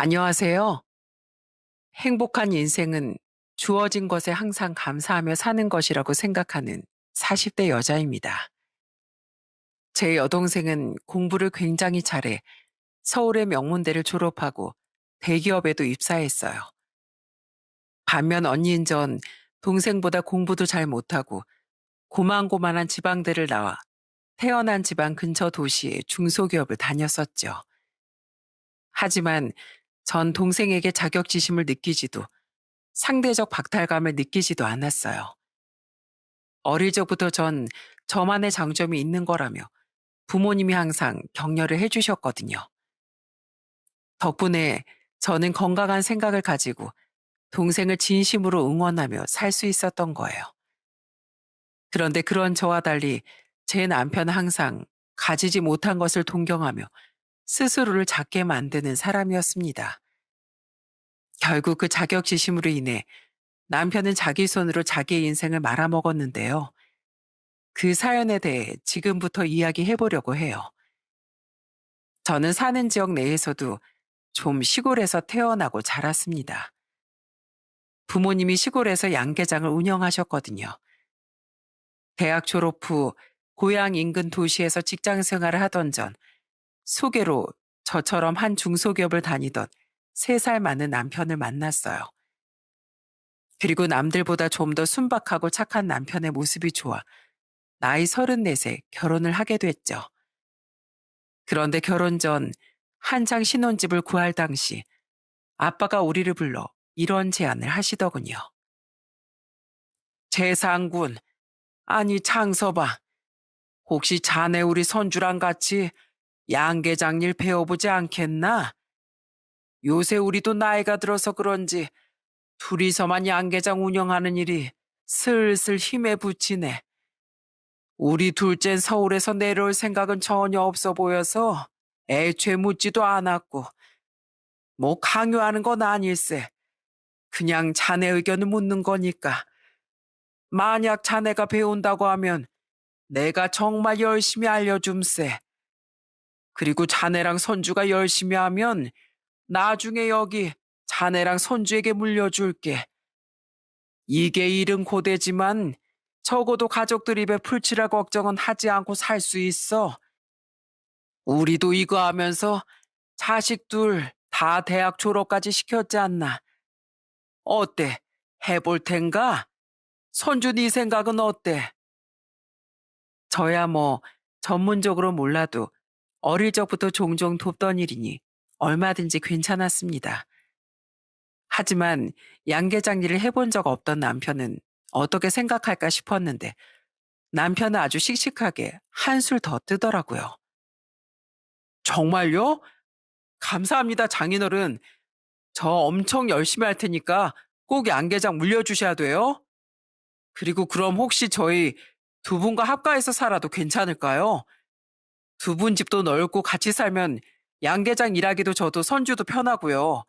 안녕하세요. 행복한 인생은 주어진 것에 항상 감사하며 사는 것이라고 생각하는 40대 여자입니다. 제 여동생은 공부를 굉장히 잘해 서울의 명문대를 졸업하고 대기업에도 입사했어요. 반면 언니인 전 동생보다 공부도 잘 못하고 고만고만한 지방대를 나와 태어난 집안 근처 도시의 중소기업을 다녔었죠. 하지만 전 동생에게 자격지심을 느끼지도 상대적 박탈감을 느끼지도 않았어요. 어릴 적부터 전 저만의 장점이 있는 거라며 부모님이 항상 격려를 해주셨거든요. 덕분에 저는 건강한 생각을 가지고 동생을 진심으로 응원하며 살 수 있었던 거예요. 그런데 그런 저와 달리 제 남편은 항상 가지지 못한 것을 동경하며 스스로를 작게 만드는 사람이었습니다. 결국 그 자격지심으로 인해 남편은 자기 손으로 자기의 인생을 말아먹었는데요. 그 사연에 대해 지금부터 이야기해 보려고 해요. 저는 사는 지역 내에서도 좀 시골에서 태어나고 자랐습니다. 부모님이 시골에서 양계장을 운영하셨거든요. 대학 졸업 후 고향 인근 도시에서 직장 생활을 하던 전 소개로 저처럼 한 중소기업을 다니던 3살 많은 남편을 만났어요. 그리고 남들보다 좀 더 순박하고 착한 남편의 모습이 좋아 나이 34에 결혼을 하게 됐죠. 그런데 결혼 전 한창 신혼집을 구할 당시 아빠가 우리를 불러 이런 제안을 하시더군요. 재상군, 아니 장서방, 혹시 자네 우리 손주랑 같이 양계장 일 배워보지 않겠나? 요새 우리도 나이가 들어서 그런지 둘이서만 양계장 운영하는 일이 슬슬 힘에 부치네. 우리 둘째는 서울에서 내려올 생각은 전혀 없어 보여서 애초에 묻지도 않았고 뭐 강요하는 건 아닐세. 그냥 자네 의견을 묻는 거니까. 만약 자네가 배운다고 하면 내가 정말 열심히 알려줌세. 그리고 자네랑 손주가 열심히 하면 나중에 여기 자네랑 손주에게 물려줄게. 이게 일은 고되지만 적어도 가족들 입에 풀칠할 걱정은 하지 않고 살 수 있어. 우리도 이거 하면서 자식 둘 다 대학 졸업까지 시켰지 않나. 어때? 해볼 텐가? 손주 네 생각은 어때? 저야 뭐 전문적으로 몰라도 어릴 적부터 종종 돕던 일이니 얼마든지 괜찮았습니다. 하지만 양계장 일을 해본 적 없던 남편은 어떻게 생각할까 싶었는데 남편은 아주 씩씩하게 한술 더 뜨더라고요. 정말요? 감사합니다, 장인어른. 저 엄청 열심히 할 테니까 꼭 양계장 물려주셔야 돼요. 그리고 그럼 혹시 저희 두 분과 합가해서 살아도 괜찮을까요? 두 분 집도 넓고 같이 살면 양계장 일하기도 저도 손주도 편하고요.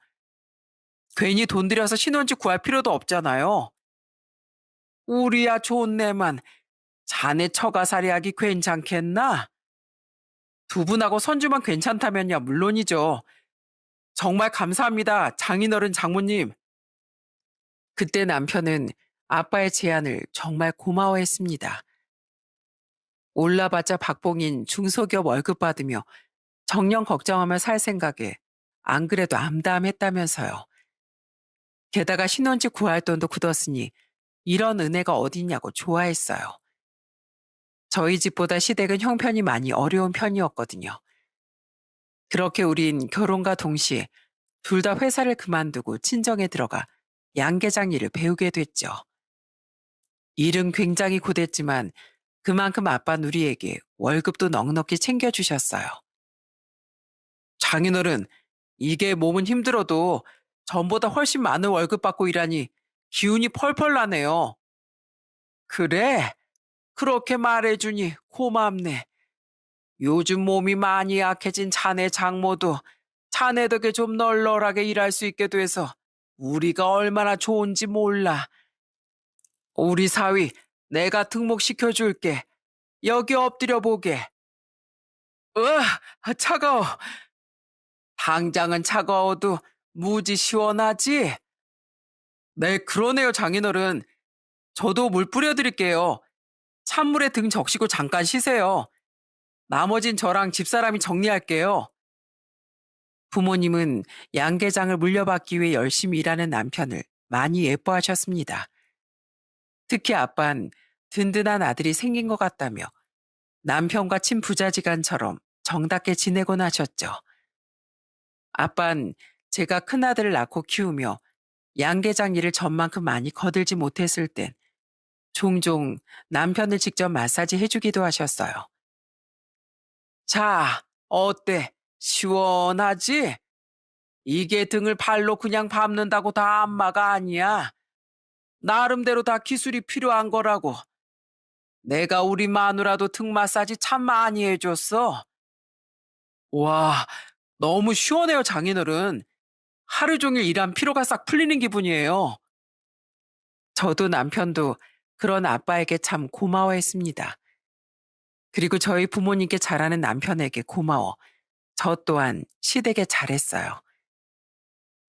괜히 돈 들여서 신혼집 구할 필요도 없잖아요. 우리야 좋네만 자네 처가살이 하기 괜찮겠나? 두 분하고 손주만 괜찮다면야 물론이죠. 정말 감사합니다, 장인어른 장모님. 그때 남편은 아빠의 제안을 정말 고마워했습니다. 올라봤자 박봉인 중소기업 월급 받으며 정녕 걱정하며 살 생각에 안 그래도 암담했다면서요. 게다가 신혼집 구할 돈도 굳었으니 이런 은혜가 어딨냐고 좋아했어요. 저희 집보다 시댁은 형편이 많이 어려운 편이었거든요. 그렇게 우린 결혼과 동시에 둘 다 회사를 그만두고 친정에 들어가 양계장 일을 배우게 됐죠. 일은 굉장히 고됐지만 그만큼 아빠는 우리에게 월급도 넉넉히 챙겨주셨어요. 장인어른, 이게 몸은 힘들어도 전보다 훨씬 많은 월급 받고 일하니 기운이 펄펄 나네요. 그래? 그렇게 말해주니 고맙네. 요즘 몸이 많이 약해진 자네 장모도 자네 덕에 좀 널널하게 일할 수 있게 돼서 우리가 얼마나 좋은지 몰라. 우리 사위, 내가 등록시켜줄게. 여기 엎드려 보게. 으아, 차가워. 당장은 차가워도 무지 시원하지? 네, 그러네요, 장인어른. 저도 물 뿌려드릴게요. 찬물에 등 적시고 잠깐 쉬세요. 나머진 저랑 집사람이 정리할게요. 부모님은 양계장을 물려받기 위해 열심히 일하는 남편을 많이 예뻐하셨습니다. 특히 아빤 든든한 아들이 생긴 것 같다며 남편과 친부자지간처럼 정답게 지내곤 하셨죠. 아빤 제가 큰아들을 낳고 키우며 양계장 일을 전만큼 많이 거들지 못했을 땐 종종 남편을 직접 마사지 해주기도 하셨어요. 자, 어때? 시원하지? 이게 등을 발로 그냥 밟는다고 다 안마가 아니야. 나름대로 다 기술이 필요한 거라고. 내가 우리 마누라도 등 마사지 참 많이 해줬어. 와, 너무 시원해요, 장인어른. 하루 종일 일한 피로가 싹 풀리는 기분이에요. 저도 남편도 그런 아빠에게 참 고마워했습니다. 그리고 저희 부모님께 잘하는 남편에게 고마워. 저 또한 시댁에 잘했어요.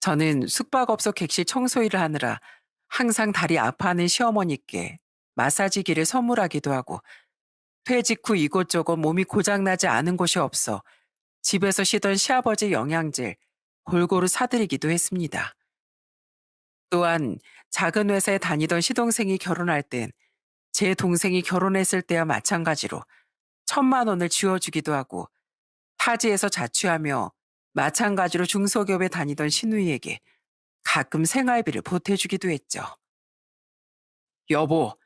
저는 숙박업소 객실 청소 일을 하느라 항상 다리 아파하는 시어머니께 마사지기를 선물하기도 하고 퇴직 후 이곳저곳 몸이 고장나지 않은 곳이 없어 집에서 쉬던 시아버지 영양제 골고루 사드리기도 했습니다. 또한 작은 회사에 다니던 시동생이 결혼할 땐 제 동생이 결혼했을 때와 마찬가지로 1,000만 원을 쥐어주기도 하고 타지에서 자취하며 마찬가지로 중소기업에 다니던 시누이에게 가끔 생활비를 보태주기도 했죠. 여보,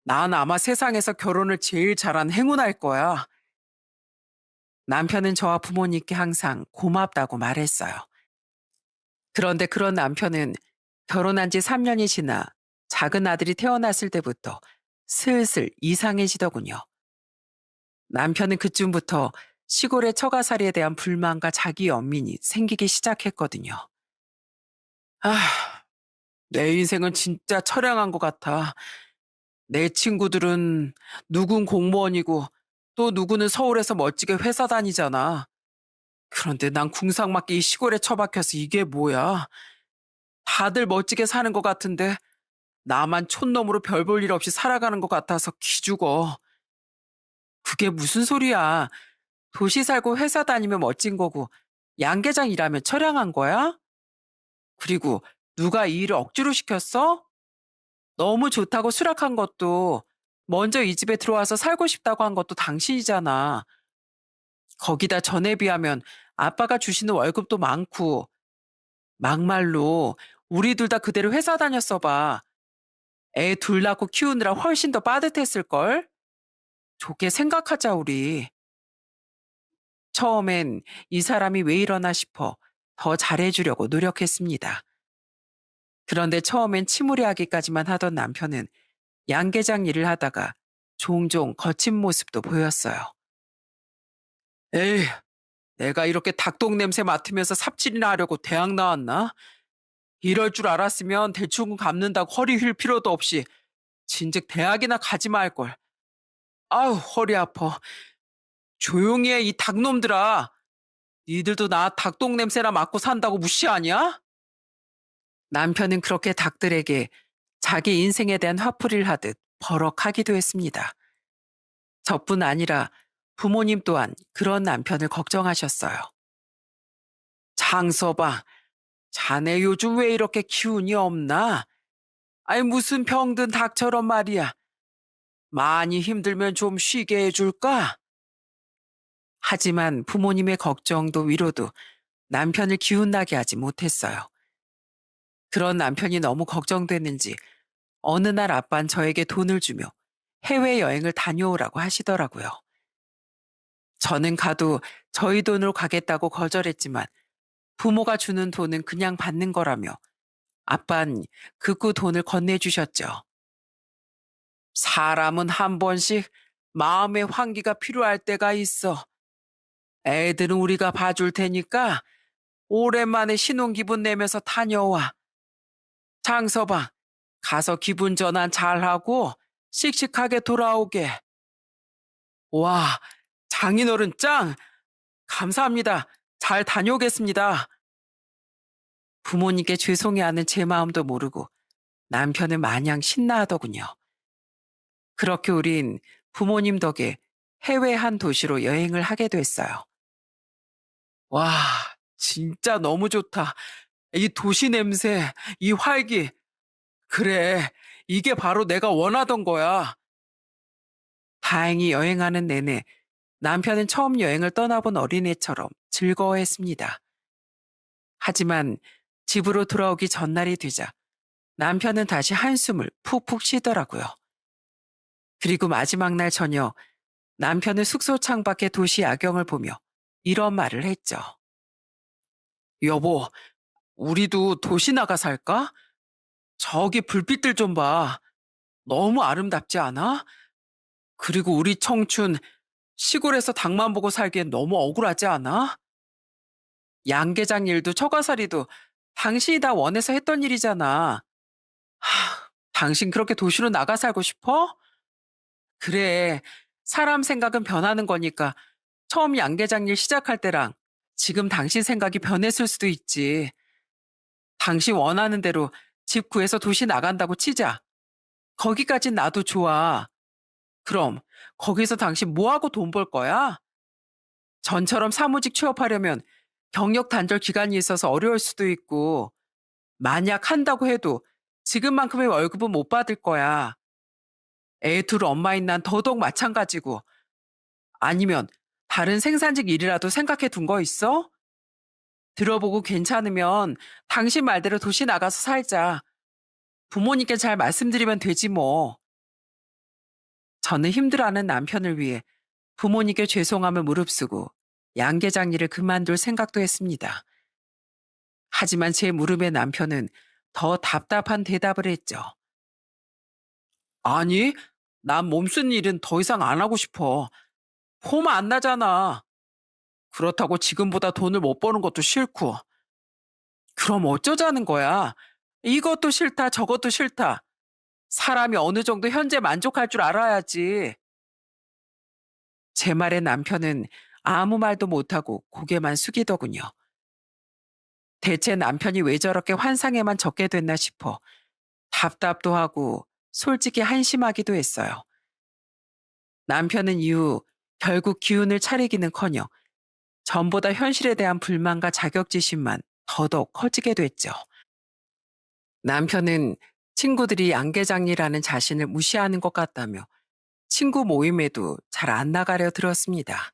난 아마 세상에서 결혼을 제일 잘한 행운할 거야. 남편은 저와 부모님께 항상 고맙다고 말했어요. 그런데 그런 남편은 결혼한 지 3년이 지나 작은 아들이 태어났을 때부터 슬슬 이상해지더군요. 남편은 그쯤부터 시골의 처가살이에 대한 불만과 자기 연민이 생기기 시작했거든요. 아, 내 인생은 진짜 처량한 것 같아. 내 친구들은 누군 공무원이고 또 누구는 서울에서 멋지게 회사 다니잖아. 그런데 난 궁상맞게 이 시골에 처박혀서 이게 뭐야? 다들 멋지게 사는 것 같은데 나만 촌놈으로 별 볼 일 없이 살아가는 것 같아서 기죽어. 그게 무슨 소리야? 도시 살고 회사 다니면 멋진 거고 양계장 일하면 처량한 거야? 그리고 누가 이 일을 억지로 시켰어? 너무 좋다고 수락한 것도 먼저 이 집에 들어와서 살고 싶다고 한 것도 당신이잖아. 거기다 전에 비하면 아빠가 주시는 월급도 많고 막말로 우리 둘 다 그대로 회사 다녔어 봐. 애 둘 낳고 키우느라 훨씬 더 빠듯했을걸? 좋게 생각하자 우리. 처음엔 이 사람이 왜 이러나 싶어 더 잘해주려고 노력했습니다. 그런데 처음엔 치무리하기까지만 하던 남편은 양계장 일을 하다가 종종 거친 모습도 보였어요. 에이, 내가 이렇게 닭똥 냄새 맡으면서 삽질이나 하려고 대학 나왔나? 이럴 줄 알았으면 대충 갚는다고 허리 휠 필요도 없이 진즉 대학이나 가지 말걸. 아우, 허리 아파. 조용히 해, 이 닭놈들아. 니들도 나 닭똥 냄새나 맡고 산다고 무시하냐? 남편은 그렇게 닭들에게 자기 인생에 대한 화풀이를 하듯 버럭하기도 했습니다. 저뿐 아니라 부모님 또한 그런 남편을 걱정하셨어요. 장서방, 자네 요즘 왜 이렇게 기운이 없나? 아니 무슨 병든 닭처럼 말이야. 많이 힘들면 좀 쉬게 해줄까? 하지만 부모님의 걱정도 위로도 남편을 기운나게 하지 못했어요. 그런 남편이 너무 걱정됐는지 어느 날 아빤 저에게 돈을 주며 해외여행을 다녀오라고 하시더라고요. 저는 가도 저희 돈으로 가겠다고 거절했지만 부모가 주는 돈은 그냥 받는 거라며 아빤 극구 돈을 건네주셨죠. 사람은 한 번씩 마음의 환기가 필요할 때가 있어. 애들은 우리가 봐줄 테니까 오랜만에 신혼기분 내면서 다녀와. 장서방, 가서 기분 전환 잘하고 씩씩하게 돌아오게. 와, 장인어른 짱! 감사합니다. 잘 다녀오겠습니다. 부모님께 죄송해하는 제 마음도 모르고 남편은 마냥 신나하더군요. 그렇게 우린 부모님 덕에 해외 한 도시로 여행을 하게 됐어요. 와, 진짜 너무 좋다. 이 도시 냄새, 이 활기. 그래, 이게 바로 내가 원하던 거야. 다행히 여행하는 내내 남편은 처음 여행을 떠나본 어린애처럼 즐거워했습니다. 하지만 집으로 돌아오기 전날이 되자 남편은 다시 한숨을 푹푹 쉬더라고요. 그리고 마지막 날 저녁 남편은 숙소 창밖의 도시 야경을 보며 이런 말을 했죠. 여보, 우리도 도시 나가 살까? 저기 불빛들 좀 봐. 너무 아름답지 않아? 그리고 우리 청춘 시골에서 닭만 보고 살기엔 너무 억울하지 않아? 양계장 일도 처가살이도 당신이 다 원해서 했던 일이잖아. 당신 그렇게 도시로 나가 살고 싶어? 그래. 사람 생각은 변하는 거니까 처음 양계장 일 시작할 때랑 지금 당신 생각이 변했을 수도 있지. 당신 원하는 대로 집 구해서 도시 나간다고 치자. 거기까진 나도 좋아. 그럼 거기서 당신 뭐하고 돈 벌 거야? 전처럼 사무직 취업하려면 경력 단절 기간이 있어서 어려울 수도 있고 만약 한다고 해도 지금만큼의 월급은 못 받을 거야. 애 둘 엄마인 난 더더욱 마찬가지고. 아니면 다른 생산직 일이라도 생각해 둔 거 있어? 들어보고 괜찮으면 당신 말대로 도시 나가서 살자. 부모님께 잘 말씀드리면 되지 뭐. 저는 힘들어하는 남편을 위해 부모님께 죄송함을 무릅쓰고 양계장 일을 그만둘 생각도 했습니다. 하지만 제 물음에 남편은 더 답답한 대답을 했죠. 아니, 난 몸쓴 일은 더 이상 안 하고 싶어. 폼 안 나잖아. 그렇다고 지금보다 돈을 못 버는 것도 싫고. 그럼 어쩌자는 거야? 이것도 싫다, 저것도 싫다. 사람이 어느 정도 현재 만족할 줄 알아야지. 제 말에 남편은 아무 말도 못하고 고개만 숙이더군요. 대체 남편이 왜 저렇게 환상에만 적게 됐나 싶어 답답도 하고 솔직히 한심하기도 했어요. 남편은 이후 결국 기운을 차리기는커녕 전보다 현실에 대한 불만과 자격지심만 더더욱 커지게 됐죠. 남편은 친구들이 양계장이라는 자신을 무시하는 것 같다며 친구 모임에도 잘 안 나가려 들었습니다.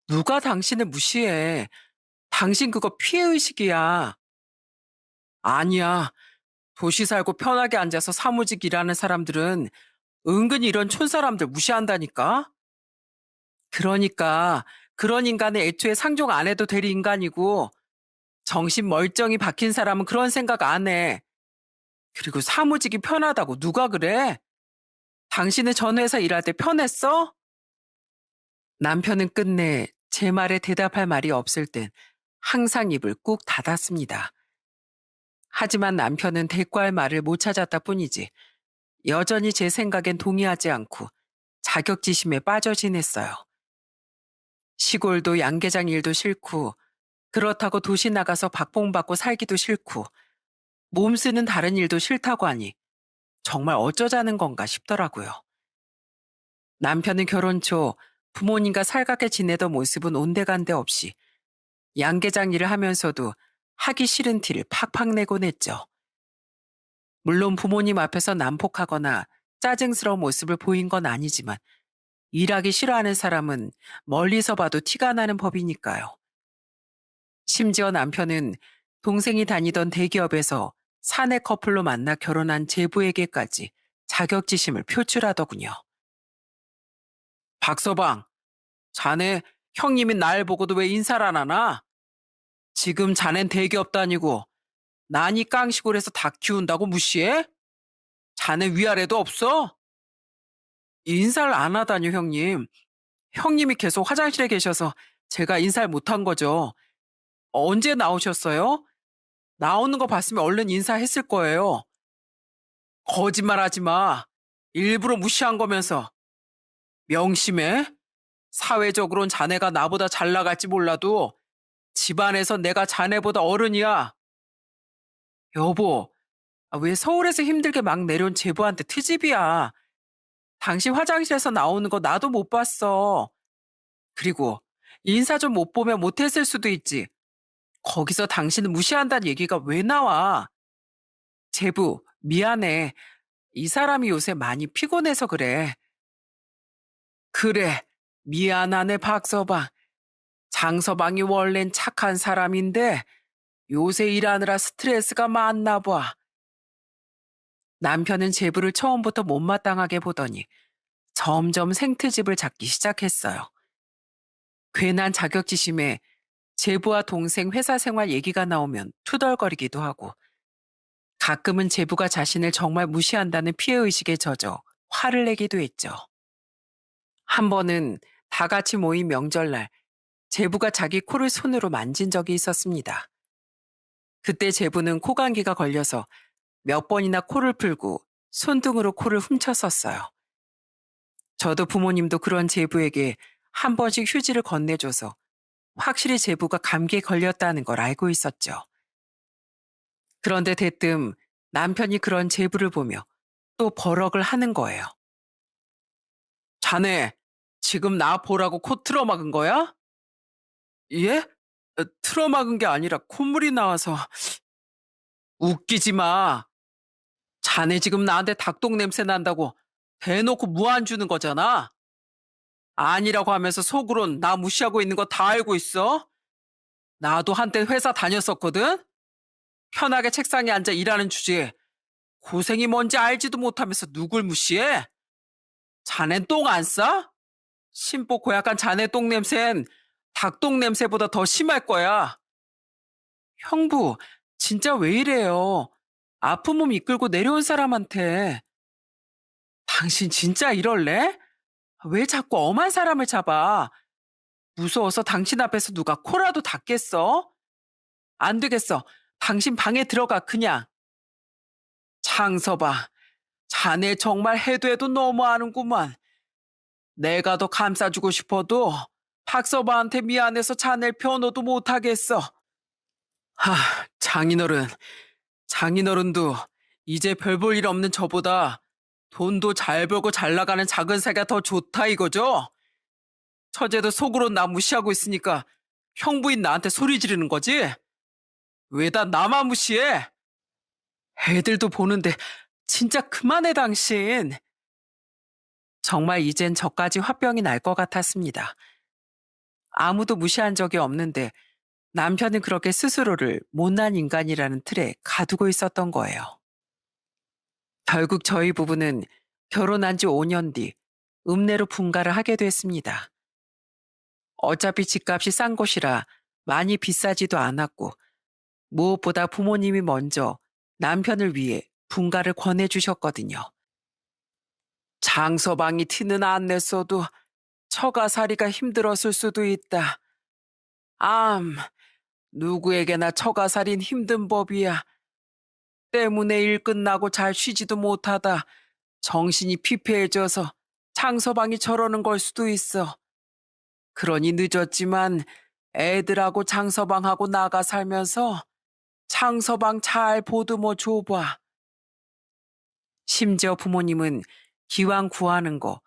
누가 당신을 무시해? 당신 그거 피해의식이야. 아니야. 도시 살고 편하게 앉아서 사무직 일하는 사람들은 은근히 이런 촌사람들 무시한다니까? 그러니까 그런 인간은 애초에 상종 안 해도 될 인간이고 정신 멀쩡히 박힌 사람은 그런 생각 안 해. 그리고 사무직이 편하다고 누가 그래? 당신은 전 회사 일할 때 편했어? 남편은 끝내 제 말에 대답할 말이 없을 땐 항상 입을 꾹 닫았습니다. 하지만 남편은 대꾸할 말을 못 찾았다 뿐이지 여전히 제 생각엔 동의하지 않고 자격지심에 빠져 지냈어요. 시골도 양계장 일도 싫고 그렇다고 도시 나가서 박봉받고 살기도 싫고 몸 쓰는 다른 일도 싫다고 하니 정말 어쩌자는 건가 싶더라고요. 남편은 결혼 초 부모님과 살갑게 지내던 모습은 온데간데 없이 양계장 일을 하면서도 하기 싫은 티를 팍팍 내곤 했죠. 물론 부모님 앞에서 난폭하거나 짜증스러운 모습을 보인 건 아니지만 일하기 싫어하는 사람은 멀리서 봐도 티가 나는 법이니까요. 심지어 남편은 동생이 다니던 대기업에서 사내 커플로 만나 결혼한 제부에게까지 자격지심을 표출하더군요. 박서방, 자네 형님이 날 보고도 왜 인사를 안 하나? 지금 자넨 대기업 다니고 난이 깡시골에서 닭 키운다고 무시해? 자네 위아래도 없어? 인사를 안 하다뇨, 형님. 형님이 계속 화장실에 계셔서 제가 인사를 못한 거죠. 언제 나오셨어요? 나오는 거 봤으면 얼른 인사했을 거예요. 거짓말 하지 마. 일부러 무시한 거면서. 명심해. 사회적으론 자네가 나보다 잘 나갈지 몰라도 집안에서 내가 자네보다 어른이야. 여보, 왜 서울에서 힘들게 막 내려온 제부한테 트집이야. 당신 화장실에서 나오는 거 나도 못 봤어. 그리고 인사 좀 못 보면 못했을 수도 있지. 거기서 당신을 무시한다는 얘기가 왜 나와? 제부, 미안해. 이 사람이 요새 많이 피곤해서 그래. 그래, 미안하네, 박서방. 장서방이 원래는 착한 사람인데 요새 일하느라 스트레스가 많나 봐. 남편은 제부를 처음부터 못마땅하게 보더니 점점 생트집을 잡기 시작했어요. 괜한 자격지심에 제부와 동생 회사 생활 얘기가 나오면 투덜거리기도 하고, 가끔은 제부가 자신을 정말 무시한다는 피해의식에 젖어 화를 내기도 했죠. 한 번은 다 같이 모인 명절날 제부가 자기 코를 손으로 만진 적이 있었습니다. 그때 제부는 코감기가 걸려서 몇 번이나 코를 풀고 손등으로 코를 훔쳤었어요. 저도 부모님도 그런 제부에게 한 번씩 휴지를 건네줘서 확실히 제부가 감기에 걸렸다는 걸 알고 있었죠. 그런데 대뜸 남편이 그런 제부를 보며 또 버럭을 하는 거예요. 자네, 지금 나 보라고 코 틀어막은 거야? 예? 틀어막은 게 아니라 콧물이 나와서. 웃기지 마. 자네 지금 나한테 닭똥 냄새 난다고 대놓고 무안 주는 거잖아. 아니라고 하면서 속으론 나 무시하고 있는 거 다 알고 있어? 나도 한때 회사 다녔었거든? 편하게 책상에 앉아 일하는 주제에 고생이 뭔지 알지도 못하면서 누굴 무시해? 자넨 똥 안 싸? 심보 고약한 자네 똥 냄새는 닭똥 냄새보다 더 심할 거야. 형부, 진짜 왜 이래요? 아픈 몸 이끌고 내려온 사람한테. 당신 진짜 이럴래? 왜 자꾸 엄한 사람을 잡아? 무서워서 당신 앞에서 누가 코라도 닦겠어? 안 되겠어. 당신 방에 들어가, 그냥. 창서봐. 자네 정말 해도 해도 너무하는구만. 내가 더 감싸주고 싶어도 박서방한테 미안해서 자네 변호도 못하겠어. 하, 장인어른. 장인어른도 이제 별 볼 일 없는 저보다 돈도 잘 벌고 잘 나가는 작은 새가 더 좋다 이거죠? 처제도 속으로 나 무시하고 있으니까 형부인 나한테 소리 지르는 거지? 왜 다 나만 무시해? 애들도 보는데 진짜 그만해 당신. 정말 이젠 저까지 화병이 날 것 같았습니다. 아무도 무시한 적이 없는데 남편은 그렇게 스스로를 못난 인간이라는 틀에 가두고 있었던 거예요. 결국 저희 부부는 결혼한 지 5년 뒤 읍내로 분가를 하게 됐습니다. 어차피 집값이 싼 곳이라 많이 비싸지도 않았고, 무엇보다 부모님이 먼저 남편을 위해 분가를 권해주셨거든요. 장서방이 티는 안 냈어도 처가살이가 힘들었을 수도 있다. 누구에게나 처가살인 힘든 법이야. 때문에 일 끝나고 잘 쉬지도 못하다 정신이 피폐해져서 장서방이 저러는 걸 수도 있어. 그러니 늦었지만 애들하고 장서방하고 나가 살면서 장서방 잘 보듬어 줘봐. 심지어 부모님은 기왕 구하는 거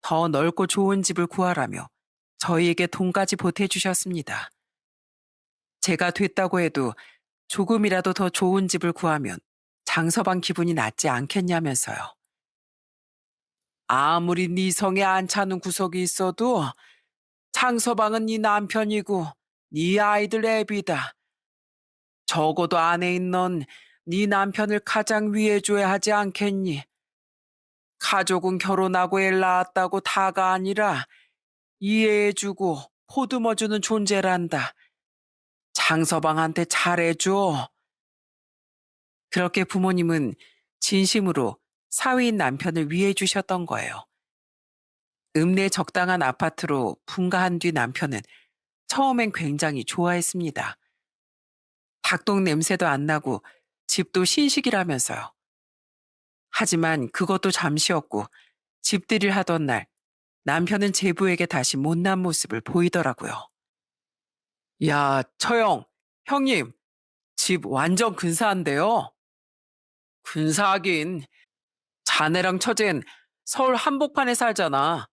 더 넓고 좋은 집을 구하라며 저희에게 돈까지 보태주셨습니다. 제가 됐다고 해도 조금이라도 더 좋은 집을 구하면 장서방 기분이 낫지 않겠냐면서요. 아무리 네 성에 안 차는 구석이 있어도 장서방은 네 남편이고 네 아이들 애비다. 적어도 아내인 넌 네 남편을 가장 위해줘야 하지 않겠니? 가족은 결혼하고 애 낳았다고 다가 아니라 이해해주고 보듬어주는 존재란다. 장서방한테 잘해줘. 그렇게 부모님은 진심으로 사위인 남편을 위해 주셨던 거예요. 읍내 적당한 아파트로 분가한 뒤 남편은 처음엔 굉장히 좋아했습니다. 닭똥 냄새도 안 나고 집도 신식이라면서요. 하지만 그것도 잠시였고 집들이를 하던 날 남편은 제부에게 다시 못난 모습을 보이더라고요. 야, 처형, 형님, 집 완전 근사한데요? 근사하긴. 자네랑 처젠 서울 한복판에 살잖아.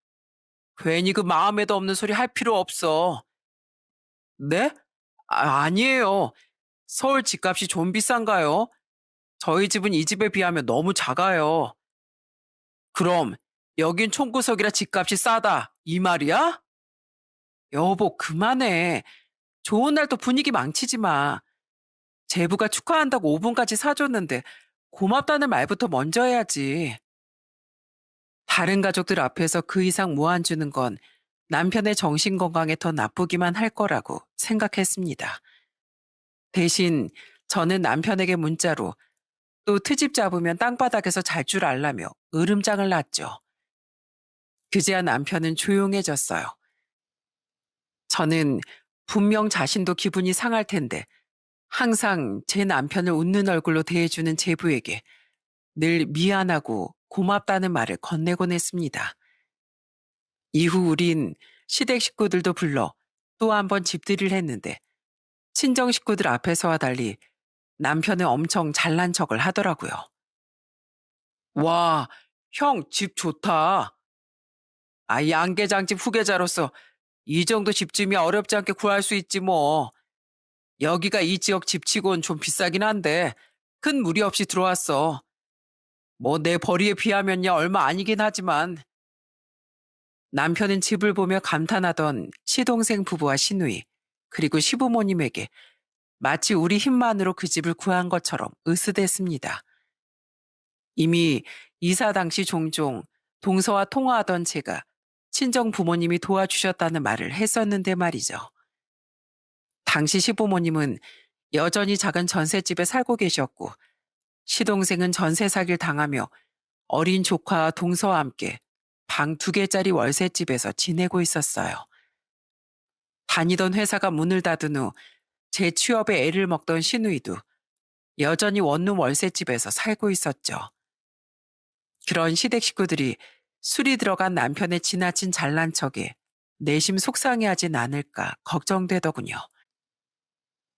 괜히 그 마음에도 없는 소리 할 필요 없어. 네? 아니에요. 서울 집값이 좀 비싼가요? 저희 집은 이 집에 비하면 너무 작아요. 그럼 여긴 총구석이라 집값이 싸다. 이 말이야? 여보, 그만해. 좋은 날 또 분위기 망치지 마. 제부가 축하한다고 5분까지 사줬는데 고맙다는 말부터 먼저 해야지. 다른 가족들 앞에서 그 이상 무안 주는 건 남편의 정신 건강에 더 나쁘기만 할 거라고 생각했습니다. 대신 저는 남편에게 문자로 또 트집 잡으면 땅바닥에서 잘 줄 알라며 으름장을 놨죠. 그제야 남편은 조용해졌어요. 저는 분명 자신도 기분이 상할 텐데 항상 제 남편을 웃는 얼굴로 대해주는 제부에게 늘 미안하고 고맙다는 말을 건네곤 했습니다. 이후 우린 시댁 식구들도 불러 또 한 번 집들이를 했는데 친정 식구들 앞에서와 달리 남편은 엄청 잘난 척을 하더라고요. 와, 형 집 좋다. 아, 양계장집 후계자로서 이 정도 집쯤이야 어렵지 않게 구할 수 있지 뭐. 여기가 이 지역 집치곤 좀 비싸긴 한데 큰 무리 없이 들어왔어. 뭐 내 벌이에 비하면야 얼마 아니긴 하지만. 남편은 집을 보며 감탄하던 시동생 부부와 시누이 그리고 시부모님에게 마치 우리 힘만으로 그 집을 구한 것처럼 으스댔습니다. 이미 이사 당시 종종 동서와 통화하던 제가 친정 부모님이 도와주셨다는 말을 했었는데 말이죠. 당시 시부모님은 여전히 작은 전셋집에 살고 계셨고 시동생은 전세 사기를 당하며 어린 조카와 동서와 함께 방 2개짜리 월세집에서 지내고 있었어요. 다니던 회사가 문을 닫은 후 제 취업에 애를 먹던 시누이도 여전히 원룸 월세집에서 살고 있었죠. 그런 시댁 식구들이 술이 들어간 남편의 지나친 잘난 척에 내심 속상해하진 않을까 걱정되더군요.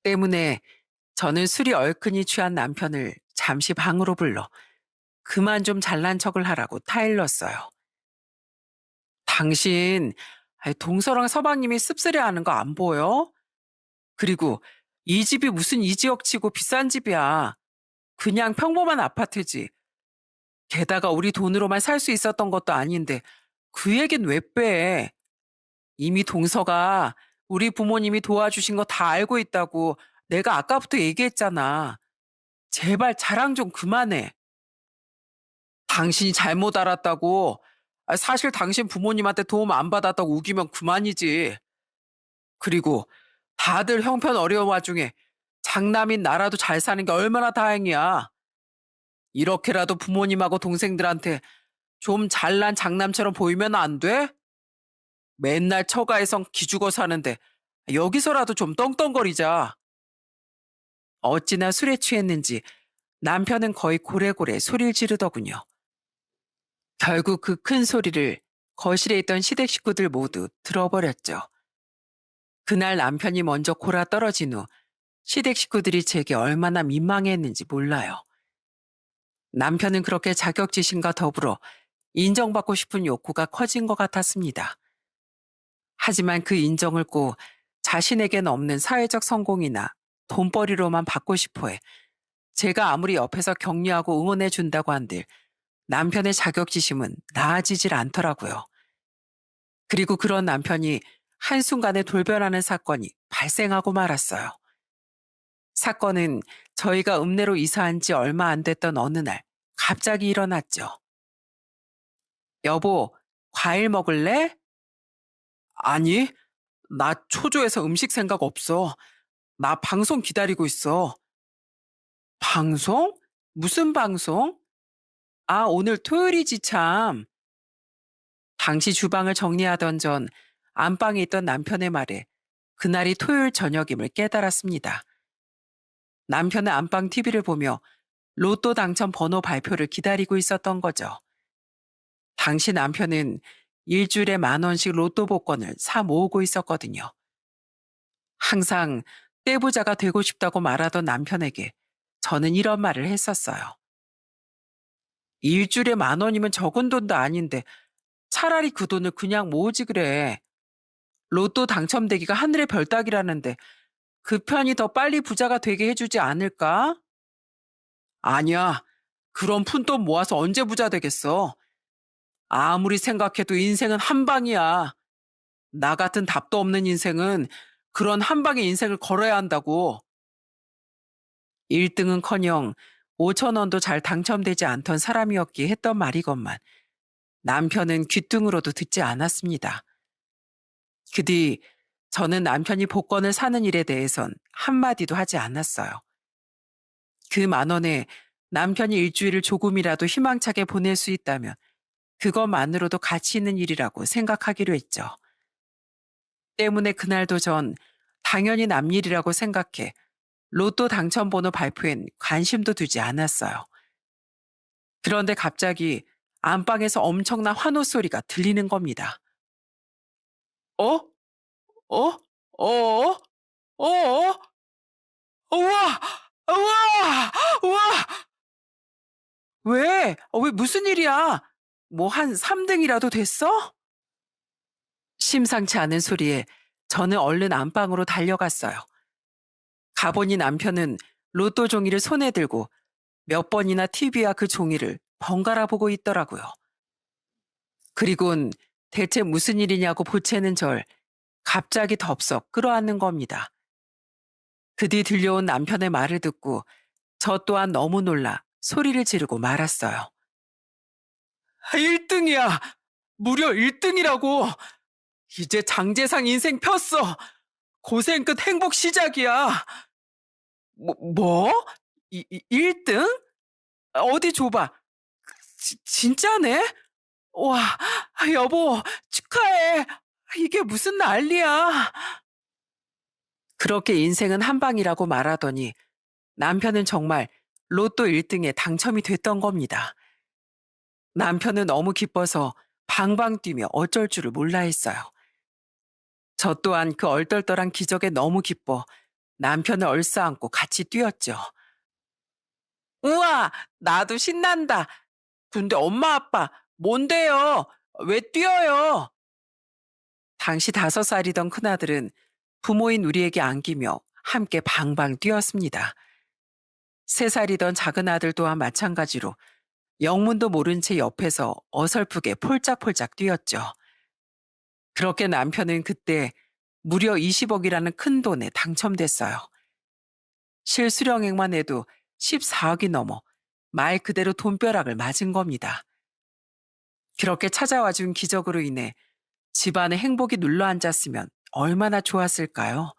때문에 저는 술이 얼큰이 취한 남편을 잠시 방으로 불러 그만 좀 잘난 척을 하라고 타일렀어요. 당신, 동서랑 서방님이 씁쓸해하는 거 안 보여? 그리고 이 집이 무슨 이 지역치고 비싼 집이야. 그냥 평범한 아파트지. 게다가 우리 돈으로만 살 수 있었던 것도 아닌데 그 얘긴 왜 빼? 이미 동서가 우리 부모님이 도와주신 거 다 알고 있다고 내가 아까부터 얘기했잖아. 제발 자랑 좀 그만해. 당신이 잘못 알았다고. 사실 당신 부모님한테 도움 안 받았다고 우기면 그만이지. 그리고 다들 형편 어려운 와중에 장남인 나라도 잘 사는 게 얼마나 다행이야. 이렇게라도 부모님하고 동생들한테 좀 잘난 장남처럼 보이면 안 돼? 맨날 처가에선 기죽어 사는데 여기서라도 좀 떵떵거리자. 어찌나 술에 취했는지 남편은 거의 고래고래 소리를 지르더군요. 결국 그 큰 소리를 거실에 있던 시댁 식구들 모두 들어버렸죠. 그날 남편이 먼저 골아 떨어진 후 시댁 식구들이 제게 얼마나 민망해했는지 몰라요. 남편은 그렇게 자격지심과 더불어 인정받고 싶은 욕구가 커진 것 같았습니다. 하지만 그 인정을 꼭 자신에겐 없는 사회적 성공이나 돈벌이로만 받고 싶어해 제가 아무리 옆에서 격려하고 응원해 준다고 한들 남편의 자격지심은 나아지질 않더라고요. 그리고 그런 남편이 한순간에 돌변하는 사건이 발생하고 말았어요. 사건은 저희가 읍내로 이사한 지 얼마 안 됐던 어느 날 갑자기 일어났죠. 여보, 과일 먹을래? 아니, 나 초조해서 음식 생각 없어. 나 방송 기다리고 있어. 방송? 무슨 방송? 아, 오늘 토요일이지 참. 당시 주방을 정리하던 전 안방에 있던 남편의 말에 그날이 토요일 저녁임을 깨달았습니다. 남편은 안방 TV를 보며 로또 당첨 번호 발표를 기다리고 있었던 거죠. 당시 남편은 일주일에 10,000원씩 로또 복권을 사 모으고 있었거든요. 항상 떼부자가 되고 싶다고 말하던 남편에게 저는 이런 말을 했었어요. 일주일에 10,000원이면 적은 돈도 아닌데 차라리 그 돈을 그냥 모으지 그래. 로또 당첨되기가 하늘의 별 따기라는데 그 편이 더 빨리 부자가 되게 해주지 않을까? 아니야. 그런 푼돈 모아서 언제 부자 되겠어? 아무리 생각해도 인생은 한 방이야. 나 같은 답도 없는 인생은 그런 한 방의 인생을 걸어야 한다고. 1등은커녕 5,000원도 잘 당첨되지 않던 사람이었기에 했던 말이건만 남편은 귓등으로도 듣지 않았습니다. 그 뒤 저는 남편이 복권을 사는 일에 대해선 한마디도 하지 않았어요. 그 10,000원에 남편이 일주일을 조금이라도 희망차게 보낼 수 있다면 그것만으로도 가치 있는 일이라고 생각하기로 했죠. 때문에 그날도 전 당연히 남 일이라고 생각해 로또 당첨번호 발표엔 관심도 두지 않았어요. 그런데 갑자기 안방에서 엄청난 환호 소리가 들리는 겁니다. 어? 어? 어? 어? 우와! 우와! 우와! 왜? 왜 무슨 일이야? 뭐 한 3등이라도 됐어? 심상치 않은 소리에 저는 얼른 안방으로 달려갔어요. 가보니 남편은 로또 종이를 손에 들고 몇 번이나 TV와 그 종이를 번갈아 보고 있더라고요. 그리곤 대체 무슨 일이냐고 보채는 절 갑자기 덥석 끌어안는 겁니다. 그 뒤 들려온 남편의 말을 듣고 저 또한 너무 놀라 소리를 지르고 말았어요. 1등이야! 무려 1등이라고! 이제 장재상 인생 폈어! 고생 끝 행복 시작이야! 뭐? 1등? 어디 줘봐. 진짜네? 와, 여보, 축하해. 이게 무슨 난리야. 그렇게 인생은 한 방이라고 말하더니 남편은 정말 로또 1등에 당첨이 됐던 겁니다. 남편은 너무 기뻐서 방방 뛰며 어쩔 줄을 몰라 했어요. 저 또한 그 얼떨떨한 기적에 너무 기뻐 남편을 얼싸안고 같이 뛰었죠. 우와, 나도 신난다. 근데 엄마 아빠 뭔데요? 왜 뛰어요? 당시 5살이던 큰아들은 부모인 우리에게 안기며 함께 방방 뛰었습니다. 3살이던 작은 아들 또한 마찬가지로 영문도 모른 채 옆에서 어설프게 폴짝폴짝 뛰었죠. 그렇게 남편은 그때 무려 20억이라는 큰 돈에 당첨됐어요. 실수령액만 해도 14억이 넘어 말 그대로 돈벼락을 맞은 겁니다. 그렇게 찾아와준 기적으로 인해 집안에 행복이 눌러앉았으면 얼마나 좋았을까요?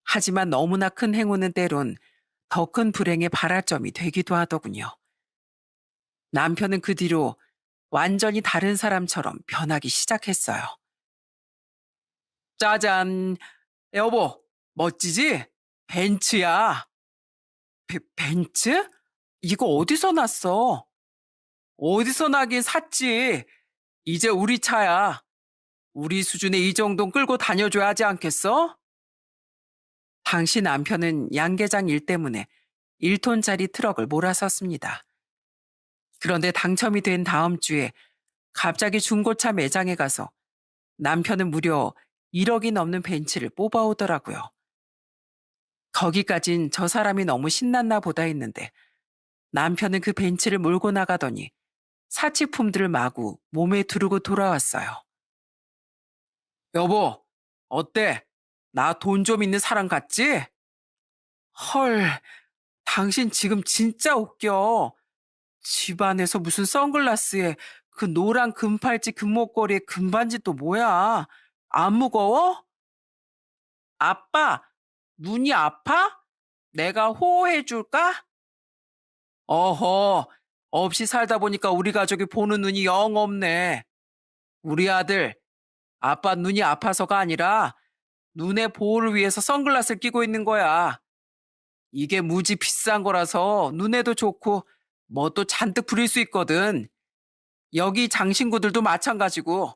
하지만 너무나 큰 행운은 때론 더 큰 불행의 발화점이 되기도 하더군요. 남편은 그 뒤로 완전히 다른 사람처럼 변하기 시작했어요. 짜잔, 여보, 멋지지? 벤츠야. 벤츠? 이거 어디서 났어? 어디서 나긴 샀지. 이제 우리 차야. 우리 수준에 이 정도는 끌고 다녀줘야 하지 않겠어? 당시 남편은 양계장 일 때문에 1톤짜리 트럭을 몰아섰습니다. 그런데 당첨이 된 다음 주에 갑자기 중고차 매장에 가서 남편은 무려 1억이 넘는 벤츠를 뽑아오더라고요. 거기까진 저 사람이 너무 신났나 보다 했는데 남편은 그 벤츠를 몰고 나가더니 사치품들을 마구 몸에 두르고 돌아왔어요. 여보, 어때? 나 돈 좀 있는 사람 같지? 헐, 당신 지금 진짜 웃겨. 집안에서 무슨 선글라스에 그 노란 금팔찌 금목걸이에 금반지 또 뭐야? 안 무거워? 아빠, 눈이 아파? 내가 호호해 줄까? 어허, 없이 살다 보니까 우리 가족이 보는 눈이 영 없네. 우리 아들, 아빠 눈이 아파서가 아니라 눈의 보호를 위해서 선글라스를 끼고 있는 거야. 이게 무지 비싼 거라서 눈에도 좋고 뭣도 잔뜩 부릴 수 있거든. 여기 장신구들도 마찬가지고.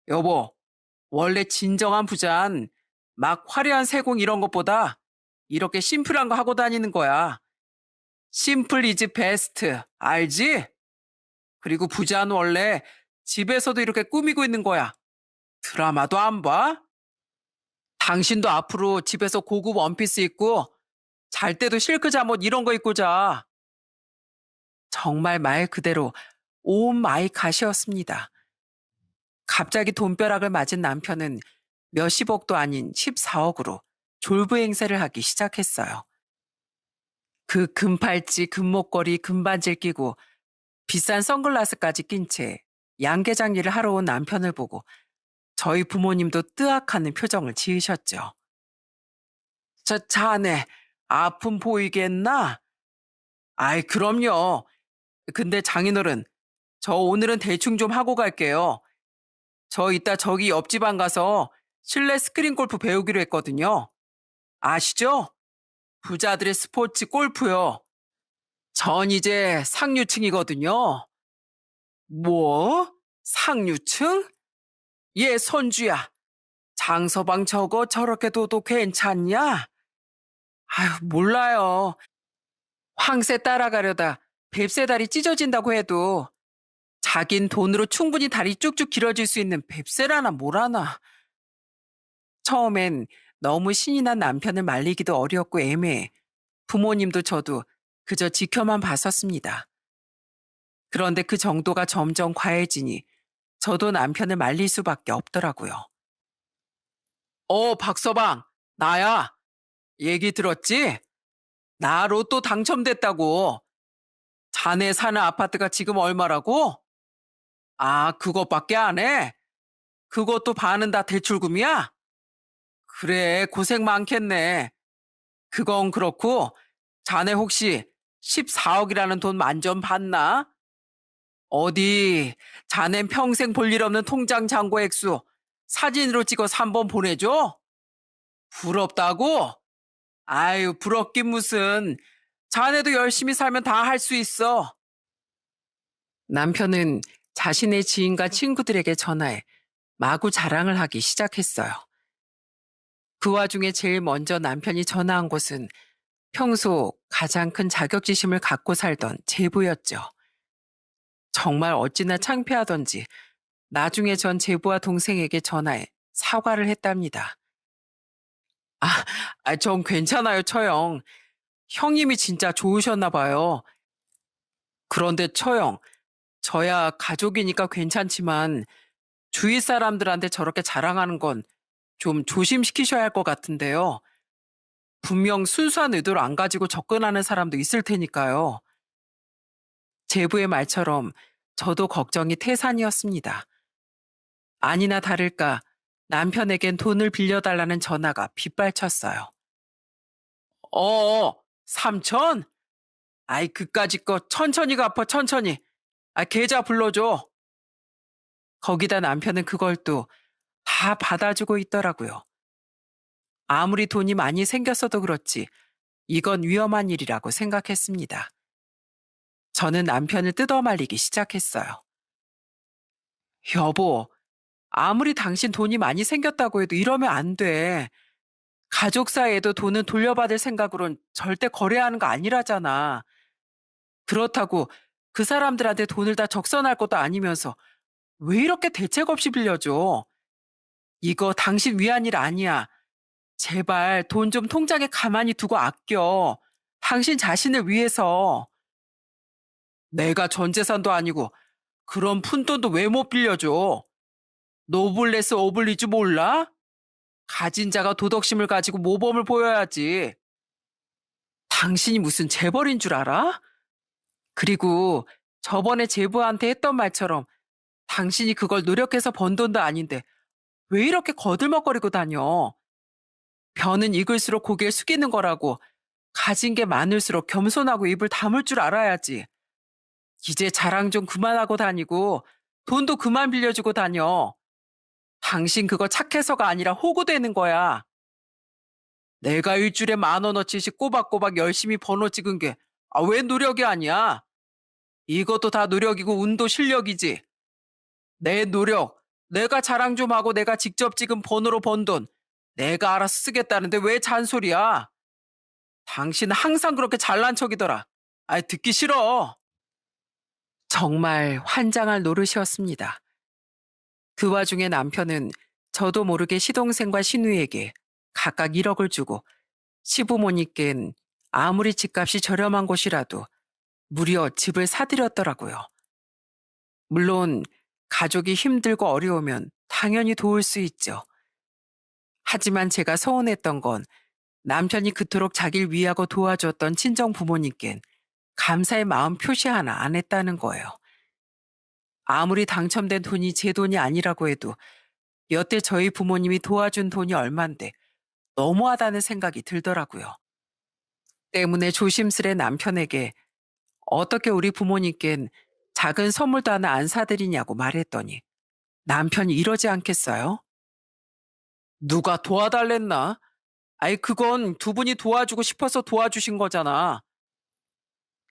여보, 원래 진정한 부자는 막 화려한 세공 이런 것보다 이렇게 심플한 거 하고 다니는 거야. 심플 이즈 베스트. 알지? 그리고 부자는 원래 집에서도 이렇게 꾸미고 있는 거야. 드라마도 안 봐? 당신도 앞으로 집에서 고급 원피스 입고 잘 때도 실크 잠옷 이런 거 입고 자. 정말 말 그대로 온 마이 갓이었습니다. 갑자기 돈벼락을 맞은 남편은 몇십억도 아닌 14억으로 졸부 행세를 하기 시작했어요. 그 금팔찌, 금목걸이, 금반지를 끼고 비싼 선글라스까지 낀 채 양계장 일을 하러 온 남편을 보고 저희 부모님도 뜨악하는 표정을 지으셨죠. 자네 아픔 보이겠나? 아이 그럼요. 근데 장인어른 저 오늘은 대충 좀 하고 갈게요. 저 이따 저기 옆집 안 가서 실내 스크린 골프 배우기로 했거든요. 아시죠? 부자들의 스포츠 골프요. 전 이제 상류층이거든요. 뭐? 상류층? 얘 손주야. 장서방 저거 저렇게 둬도 괜찮냐? 아유, 몰라요. 황새 따라가려다 뱁새 다리 찢어진다고 해도 자긴 돈으로 충분히 다리 쭉쭉 길어질 수 있는 뱁새라나 뭐라나. 처음엔 너무 신이 난 남편을 말리기도 어려웠고 애매해 부모님도 저도 그저 지켜만 봤었습니다. 그런데 그 정도가 점점 과해지니 저도 남편을 말릴 수밖에 없더라고요. 박서방, 나야. 얘기 들었지? 나 로또 당첨됐다고. 자네 사는 아파트가 지금 얼마라고? 아, 그것밖에 안 해? 그것도 반은 다 대출금이야? 그래, 고생 많겠네. 그건 그렇고, 자네 혹시 14억이라는 돈 만점 봤나? 어디, 자넨 평생 볼 일 없는 통장 잔고 액수 사진으로 찍어서 한번 보내줘? 부럽다고? 아유, 부럽긴 무슨. 자네도 열심히 살면 다 할 수 있어. 남편은 자신의 지인과 친구들에게 전화해 마구 자랑을 하기 시작했어요. 그 와중에 제일 먼저 남편이 전화한 곳은 평소 가장 큰 자격지심을 갖고 살던 제부였죠. 정말 어찌나 창피하던지 나중에 전 제부와 동생에게 전화해 사과를 했답니다. 전 괜찮아요, 처형. 형님이 진짜 좋으셨나 봐요. 그런데 처형, 저야 가족이니까 괜찮지만 주위 사람들한테 저렇게 자랑하는 건 좀 조심시키셔야 할 것 같은데요. 분명 순수한 의도를 안 가지고 접근하는 사람도 있을 테니까요. 제부의 말처럼 저도 걱정이 태산이었습니다. 아니나 다를까 남편에겐 돈을 빌려달라는 전화가 빗발쳤어요. 삼천? 아이 그까짓 거 천천히 갚아 천천히. 계좌 불러줘. 거기다 남편은 그걸 또 다 받아주고 있더라고요. 아무리 돈이 많이 생겼어도 그렇지 이건 위험한 일이라고 생각했습니다. 저는 남편을 뜯어말리기 시작했어요. 여보, 아무리 당신 돈이 많이 생겼다고 해도 이러면 안 돼. 가족 사이에도 돈은 돌려받을 생각으론 절대 거래하는 거 아니라잖아. 그렇다고 그 사람들한테 돈을 다 적선할 것도 아니면서 왜 이렇게 대책 없이 빌려줘? 이거 당신 위한 일 아니야. 제발 돈 좀 통장에 가만히 두고 아껴. 당신 자신을 위해서. 내가 전 재산도 아니고 그런 푼돈도 왜 못 빌려줘? 노블레스 오블리주 몰라? 가진 자가 도덕심을 가지고 모범을 보여야지. 당신이 무슨 재벌인 줄 알아? 그리고 저번에 제부한테 했던 말처럼 당신이 그걸 노력해서 번 돈도 아닌데 왜 이렇게 거들먹거리고 다녀? 벼는 익을수록 고개를 숙이는 거라고 가진 게 많을수록 겸손하고 입을 다물 줄 알아야지. 이제 자랑 좀 그만하고 다니고 돈도 그만 빌려주고 다녀. 당신 그거 착해서가 아니라 호구되는 거야. 내가 일주일에 10,000원어치씩 꼬박꼬박 열심히 번호 찍은 게 왜 노력이 아니야? 이것도 다 노력이고 운도 실력이지. 내 노력, 내가 자랑 좀 하고 내가 직접 찍은 번호로 번 돈, 내가 알아서 쓰겠다는데 왜 잔소리야? 당신은 항상 그렇게 잘난 척이더라. 아이, 듣기 싫어. 정말 환장할 노릇이었습니다. 그 와중에 남편은 저도 모르게 시동생과 시누이에게 각각 1억을 주고 시부모님께는 아무리 집값이 저렴한 곳이라도 무려 집을 사드렸더라고요. 물론 가족이 힘들고 어려우면 당연히 도울 수 있죠. 하지만 제가 서운했던 건 남편이 그토록 자기를 위하고 도와줬던 친정 부모님께는 감사의 마음 표시 하나 안 했다는 거예요. 아무리 당첨된 돈이 제 돈이 아니라고 해도 여태 저희 부모님이 도와준 돈이 얼만데 너무하다는 생각이 들더라고요. 때문에 조심스레 남편에게 어떻게 우리 부모님께는 작은 선물도 하나 안 사드리냐고 말했더니 남편이 이러지 않겠어요? 누가 도와달랬나? 아이, 그건 두 분이 도와주고 싶어서 도와주신 거잖아.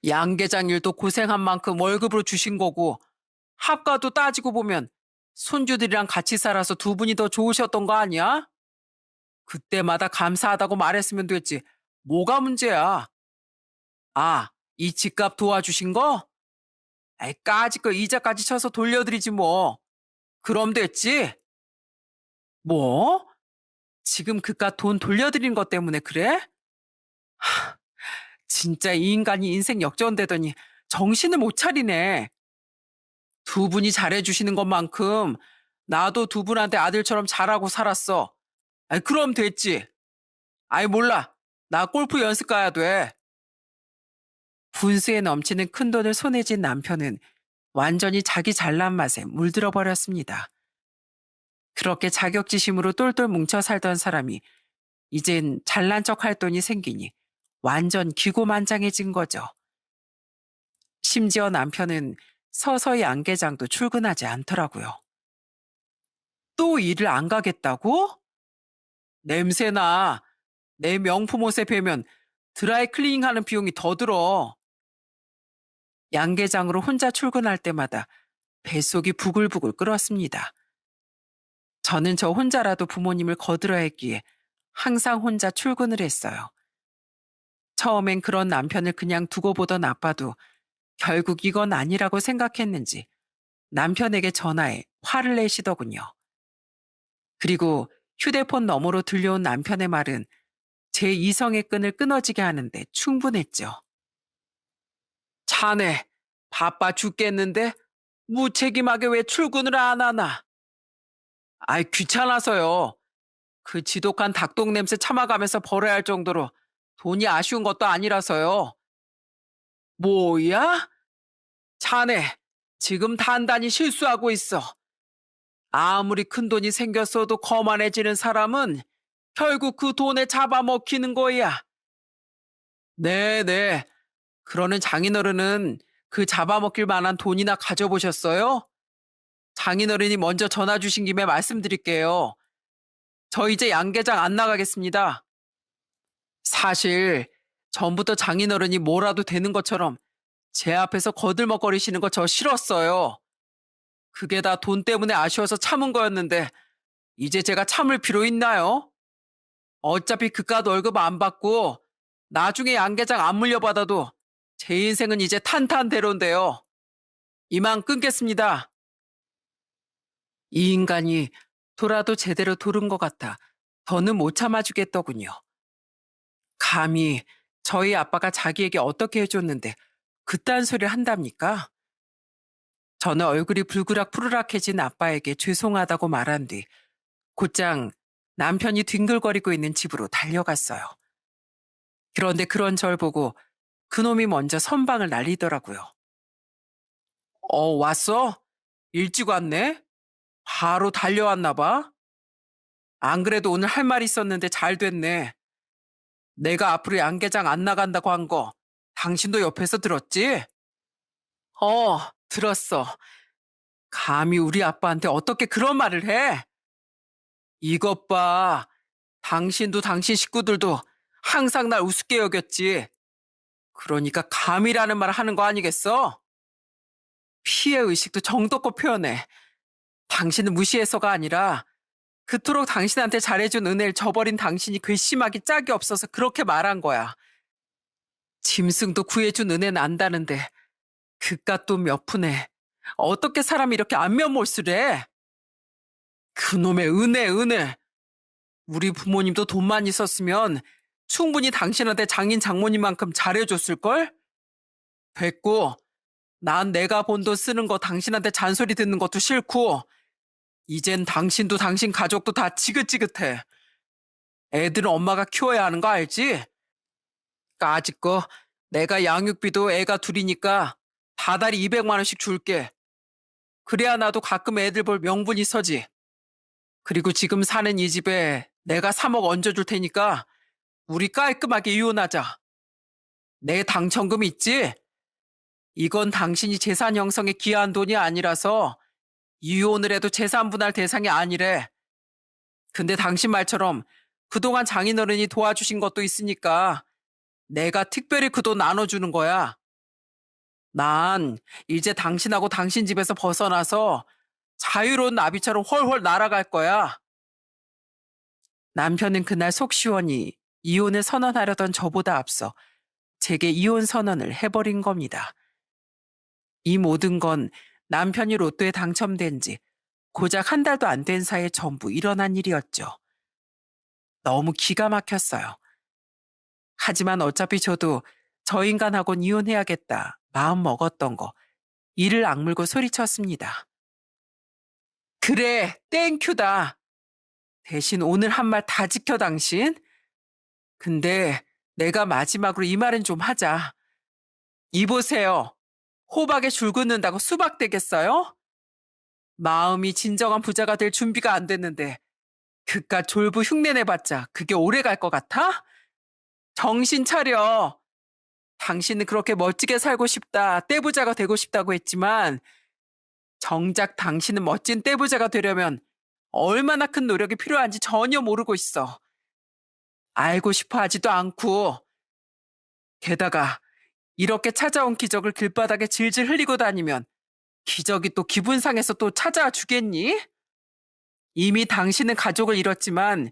양 계장 일도 고생한 만큼 월급으로 주신 거고, 합가도 따지고 보면 손주들이랑 같이 살아서 두 분이 더 좋으셨던 거 아니야? 그때마다 감사하다고 말했으면 됐지. 뭐가 문제야? 아, 이 집값 도와주신 거? 아이, 까짓 거 이자까지 쳐서 돌려드리지 뭐. 그럼 됐지? 뭐? 지금 그깟 돈 돌려드린 것 때문에 그래? 진짜 이 인간이 인생 역전되더니 정신을 못 차리네. 두 분이 잘해주시는 것만큼 나도 두 분한테 아들처럼 잘하고 살았어. 아이, 그럼 됐지. 아이, 몰라. 나 골프 연습 가야 돼. 분수에 넘치는 큰돈을 손에 쥔 남편은 완전히 자기 잘난 맛에 물들어 버렸습니다. 그렇게 자격지심으로 똘똘 뭉쳐 살던 사람이 이젠 잘난 척 할 돈이 생기니 완전 기고만장해진 거죠. 심지어 남편은 서서히 안계장도 출근하지 않더라고요. 또 일을 안 가겠다고? 냄새나. 내 명품 옷에 배면 드라이 클리닝 하는 비용이 더 들어. 양계장으로 혼자 출근할 때마다 뱃속이 부글부글 끓었습니다. 저는 저 혼자라도 부모님을 거들어야 했기에 항상 혼자 출근을 했어요. 처음엔 그런 남편을 그냥 두고 보던 아빠도 결국 이건 아니라고 생각했는지 남편에게 전화해 화를 내시더군요. 그리고 휴대폰 너머로 들려온 남편의 말은 제 이성의 끈을 끊어지게 하는데 충분했죠. 자네, 바빠 죽겠는데 무책임하게 왜 출근을 안 하나? 아이, 귀찮아서요. 그 지독한 닭똥 냄새 참아가면서 벌어야 할 정도로 돈이 아쉬운 것도 아니라서요. 뭐야? 자네, 지금 단단히 실수하고 있어. 아무리 큰 돈이 생겼어도 거만해지는 사람은 결국 그 돈에 잡아먹히는 거야. 네네. 그러는 장인어른은 그 잡아먹힐 만한 돈이나 가져보셨어요? 장인어른이 먼저 전화 주신 김에 말씀드릴게요. 저 이제 양계장 안 나가겠습니다. 사실 전부터 장인어른이 뭐라도 되는 것처럼 제 앞에서 거들먹거리시는 거 저 싫었어요. 그게 다 돈 때문에 아쉬워서 참은 거였는데 이제 제가 참을 필요 있나요? 어차피 그깟 월급 안 받고 나중에 양계장 안 물려받아도 제 인생은 이제 탄탄대로인데요. 이만 끊겠습니다. 이 인간이 돌아도 제대로 돌은 것 같아 더는 못 참아주겠더군요. 감히 저희 아빠가 자기에게 어떻게 해줬는데 그딴 소리를 한답니까? 저는 얼굴이 불그락 푸르락해진 아빠에게 죄송하다고 말한 뒤 곧장 남편이 뒹굴거리고 있는 집으로 달려갔어요. 그런데 그런 절 보고 그놈이 먼저 선방을 날리더라고요. 왔어? 일찍 왔네? 바로 달려왔나 봐? 안 그래도 오늘 할 말 있었는데 잘 됐네. 내가 앞으로 양계장 안 나간다고 한 거 당신도 옆에서 들었지? 들었어. 감히 우리 아빠한테 어떻게 그런 말을 해? 이것 봐. 당신도 당신 식구들도 항상 날 우습게 여겼지. 그러니까 감이라는 말 하는 거 아니겠어? 피해의식도 정도껏 표현해. 당신은 무시해서가 아니라 그토록 당신한테 잘해준 은혜를 저버린 당신이 괘씸하기 짝이 없어서 그렇게 말한 거야. 짐승도 구해준 은혜는 안다는데 그깟 돈 몇 푼에 어떻게 사람이 이렇게 안면몰수를 해? 그놈의 은혜. 우리 부모님도 돈만 있었으면 충분히 당신한테 장인 장모님만큼 잘해줬을걸? 됐고, 난 내가 본 돈 쓰는 거 당신한테 잔소리 듣는 것도 싫고, 이젠 당신도 당신 가족도 다 지긋지긋해. 애들은 엄마가 키워야 하는 거 알지? 까짓 거 내가 양육비도 애가 둘이니까 다달이 200만 원씩 줄게. 그래야 나도 가끔 애들 볼 명분이 서지. 그리고 지금 사는 이 집에 내가 3억 얹어줄 테니까 우리 깔끔하게 이혼하자. 내 당첨금 있지? 이건 당신이 재산 형성에 기여한 돈이 아니라서 이혼을 해도 재산 분할 대상이 아니래. 근데 당신 말처럼 그동안 장인어른이 도와주신 것도 있으니까 내가 특별히 그 돈 나눠주는 거야. 난 이제 당신하고 당신 집에서 벗어나서 자유로운 나비처럼 훨훨 날아갈 거야. 남편은 그날 속 시원히 이혼을 선언하려던 저보다 앞서 제게 이혼 선언을 해버린 겁니다. 이 모든 건 남편이 로또에 당첨된 지 고작 한 달도 안 된 사이에 전부 일어난 일이었죠. 너무 기가 막혔어요. 하지만 어차피 저도 저 인간하고는 이혼해야겠다 마음 먹었던 거 이를 악물고 소리쳤습니다. 그래, 땡큐다. 대신 오늘 한 말 다 지켜 당신. 근데 내가 마지막으로 이 말은 좀 하자. 이보세요. 호박에 줄 긋는다고 수박 되겠어요? 마음이 진정한 부자가 될 준비가 안 됐는데 그깟 졸부 흉내내봤자 그게 오래 갈 것 같아? 정신 차려. 당신은 그렇게 멋지게 살고 싶다, 떼부자가 되고 싶다고 했지만 정작 당신은 멋진 떼부자가 되려면 얼마나 큰 노력이 필요한지 전혀 모르고 있어. 알고 싶어 하지도 않고. 게다가 이렇게 찾아온 기적을 길바닥에 질질 흘리고 다니면 기적이 또 기분 상해서 또 찾아와 주겠니? 이미 당신은 가족을 잃었지만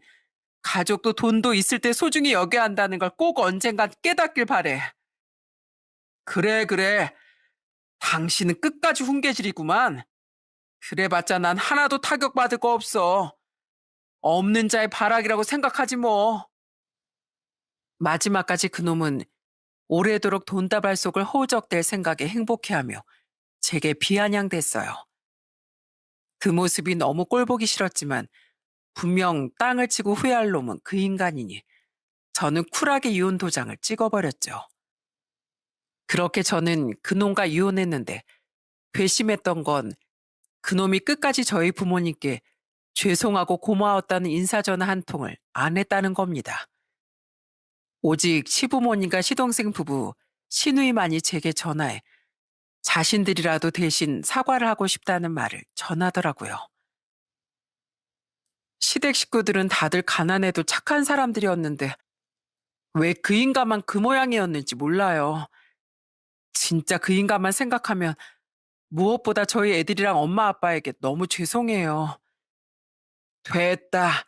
가족도 돈도 있을 때 소중히 여겨야 한다는 걸 꼭 언젠간 깨닫길 바래. 그래. 당신은 끝까지 훈계질이구만. 그래봤자 난 하나도 타격받을 거 없어. 없는 자의 바락이라고 생각하지 뭐. 마지막까지 그놈은 오래도록 돈다발 속을 허우적댈 생각에 행복해하며 제게 비아냥댔어요. 그 모습이 너무 꼴보기 싫었지만 분명 땅을 치고 후회할 놈은 그 인간이니 저는 쿨하게 이혼 도장을 찍어버렸죠. 그렇게 저는 그놈과 이혼했는데 괘씸했던 건 그놈이 끝까지 저희 부모님께 죄송하고 고마웠다는 인사전화 한 통을 안 했다는 겁니다. 오직 시부모님과 시동생 부부, 시누이만이 제게 전화해 자신들이라도 대신 사과를 하고 싶다는 말을 전하더라고요. 시댁 식구들은 다들 가난해도 착한 사람들이었는데 왜 그 인간만 그 모양이었는지 몰라요. 진짜 그 인간만 생각하면 무엇보다 저희 애들이랑 엄마 아빠에게 너무 죄송해요. 됐다.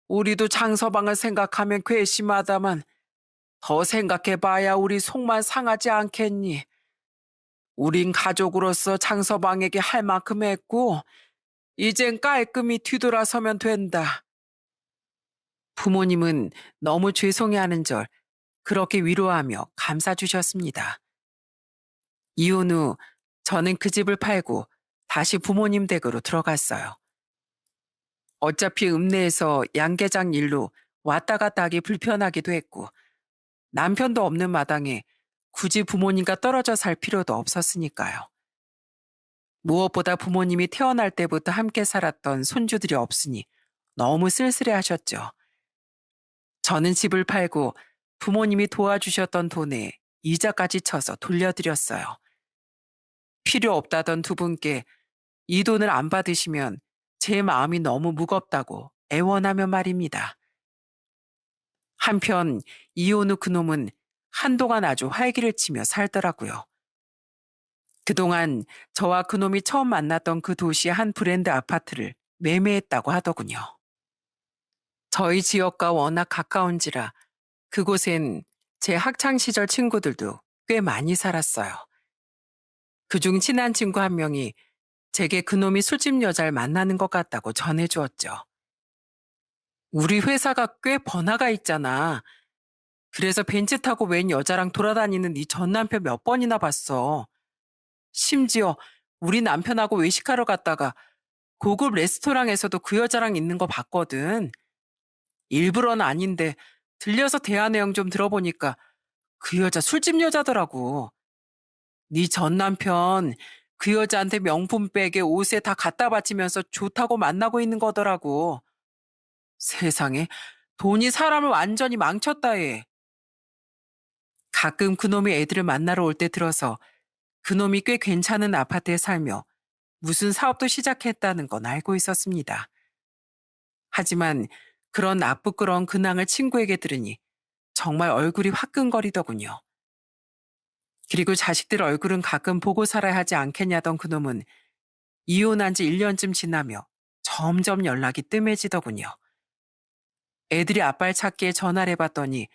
우리도 장서방을 생각하면 괘씸하다만 더 생각해봐야 우리 속만 상하지 않겠니? 우린 가족으로서 장서방에게 할 만큼 했고 이젠 깔끔히 뒤돌아서면 된다. 부모님은 너무 죄송해하는 절 그렇게 위로하며 감싸주셨습니다. 이혼 후 저는 그 집을 팔고 다시 부모님 댁으로 들어갔어요. 어차피 읍내에서 양계장 일로 왔다 갔다 하기 불편하기도 했고 남편도 없는 마당에 굳이 부모님과 떨어져 살 필요도 없었으니까요. 무엇보다 부모님이 태어날 때부터 함께 살았던 손주들이 없으니 너무 쓸쓸해 하셨죠. 저는 집을 팔고 부모님이 도와주셨던 돈에 이자까지 쳐서 돌려드렸어요. 필요 없다던 두 분께 이 돈을 안 받으시면 제 마음이 너무 무겁다고 애원하며 말입니다. 한편 이혼 후 그놈은 한동안 아주 활기를 치며 살더라고요. 그동안 저와 그놈이 처음 만났던 그 도시의 한 브랜드 아파트를 매매했다고 하더군요. 저희 지역과 워낙 가까운지라 그곳엔 제 학창 시절 친구들도 꽤 많이 살았어요. 그중 친한 친구 한 명이 제게 그놈이 술집 여자를 만나는 것 같다고 전해주었죠. 우리 회사가 꽤 번화가 있잖아. 그래서 벤츠 타고 웬 여자랑 돌아다니는 네 전 남편 몇 번이나 봤어. 심지어 우리 남편하고 외식하러 갔다가 고급 레스토랑에서도 그 여자랑 있는 거 봤거든. 일부러는 아닌데 들려서 대화 내용 좀 들어보니까 그 여자 술집 여자더라고. 네 전 남편 그 여자한테 명품백에 옷에 다 갖다 바치면서 좋다고 만나고 있는 거더라고. 세상에 돈이 사람을 완전히 망쳤다 해. 가끔 그놈이 애들을 만나러 올 때 들어서 그놈이 꽤 괜찮은 아파트에 살며 무슨 사업도 시작했다는 건 알고 있었습니다. 하지만 그런 나쁘끄러운 근황을 친구에게 들으니 정말 얼굴이 화끈거리더군요. 그리고 자식들 얼굴은 가끔 보고 살아야 하지 않겠냐던 그놈은 이혼한 지 1년쯤 지나며 점점 연락이 뜸해지더군요. 애들이 아빠를 찾기에 전화를 해봤더니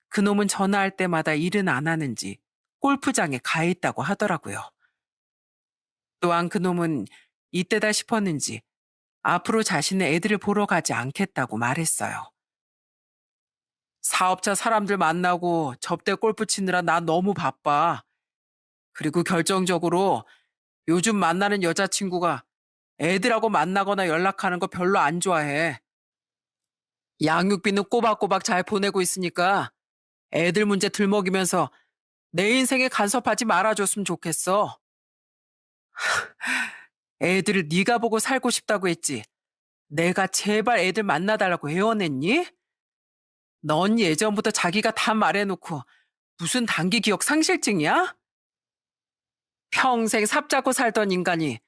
그놈은 전화할 때마다 일은 안 하는지 골프장에 가 있다고 하더라고요. 또한 그놈은 이때다 싶었는지 앞으로 자신의 애들을 보러 가지 않겠다고 말했어요. 사업자 사람들 만나고 접대 골프 치느라 나 너무 바빠. 그리고 결정적으로 요즘 만나는 여자친구가 애들하고 만나거나 연락하는 거 별로 안 좋아해. 양육비는 꼬박꼬박 잘 보내고 있으니까 애들 문제 들먹이면서 내 인생에 간섭하지 말아줬으면 좋겠어. 애들을 네가 보고 살고 싶다고 했지. 내가 제발 애들 만나달라고 애원했니? 넌 예전부터 자기가 다 말해놓고 무슨 단기 기억 상실증이야? 평생 삽잡고 살던 인간이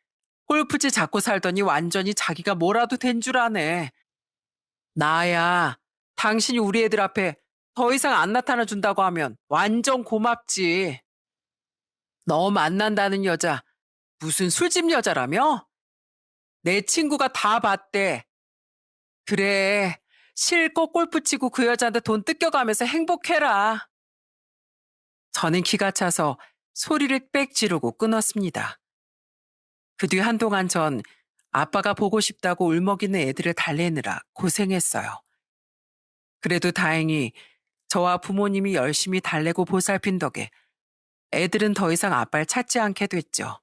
골프지 잡고 살더니 완전히 자기가 뭐라도 된 줄 아네. 나야 당신이 우리 애들 앞에 더 이상 안 나타나 준다고 하면 완전 고맙지. 너 만난다는 여자 무슨 술집 여자라며? 내 친구가 다 봤대. 그래, 실컷 골프 치고 그 여자한테 돈 뜯겨가면서 행복해라. 저는 기가 차서 소리를 빽 지르고 끊었습니다. 그 뒤 한동안 전 아빠가 보고 싶다고 울먹이는 애들을 달래느라 고생했어요. 그래도 다행히 저와 부모님이 열심히 달래고 보살핀 덕에 애들은 더 이상 아빠를 찾지 않게 됐죠.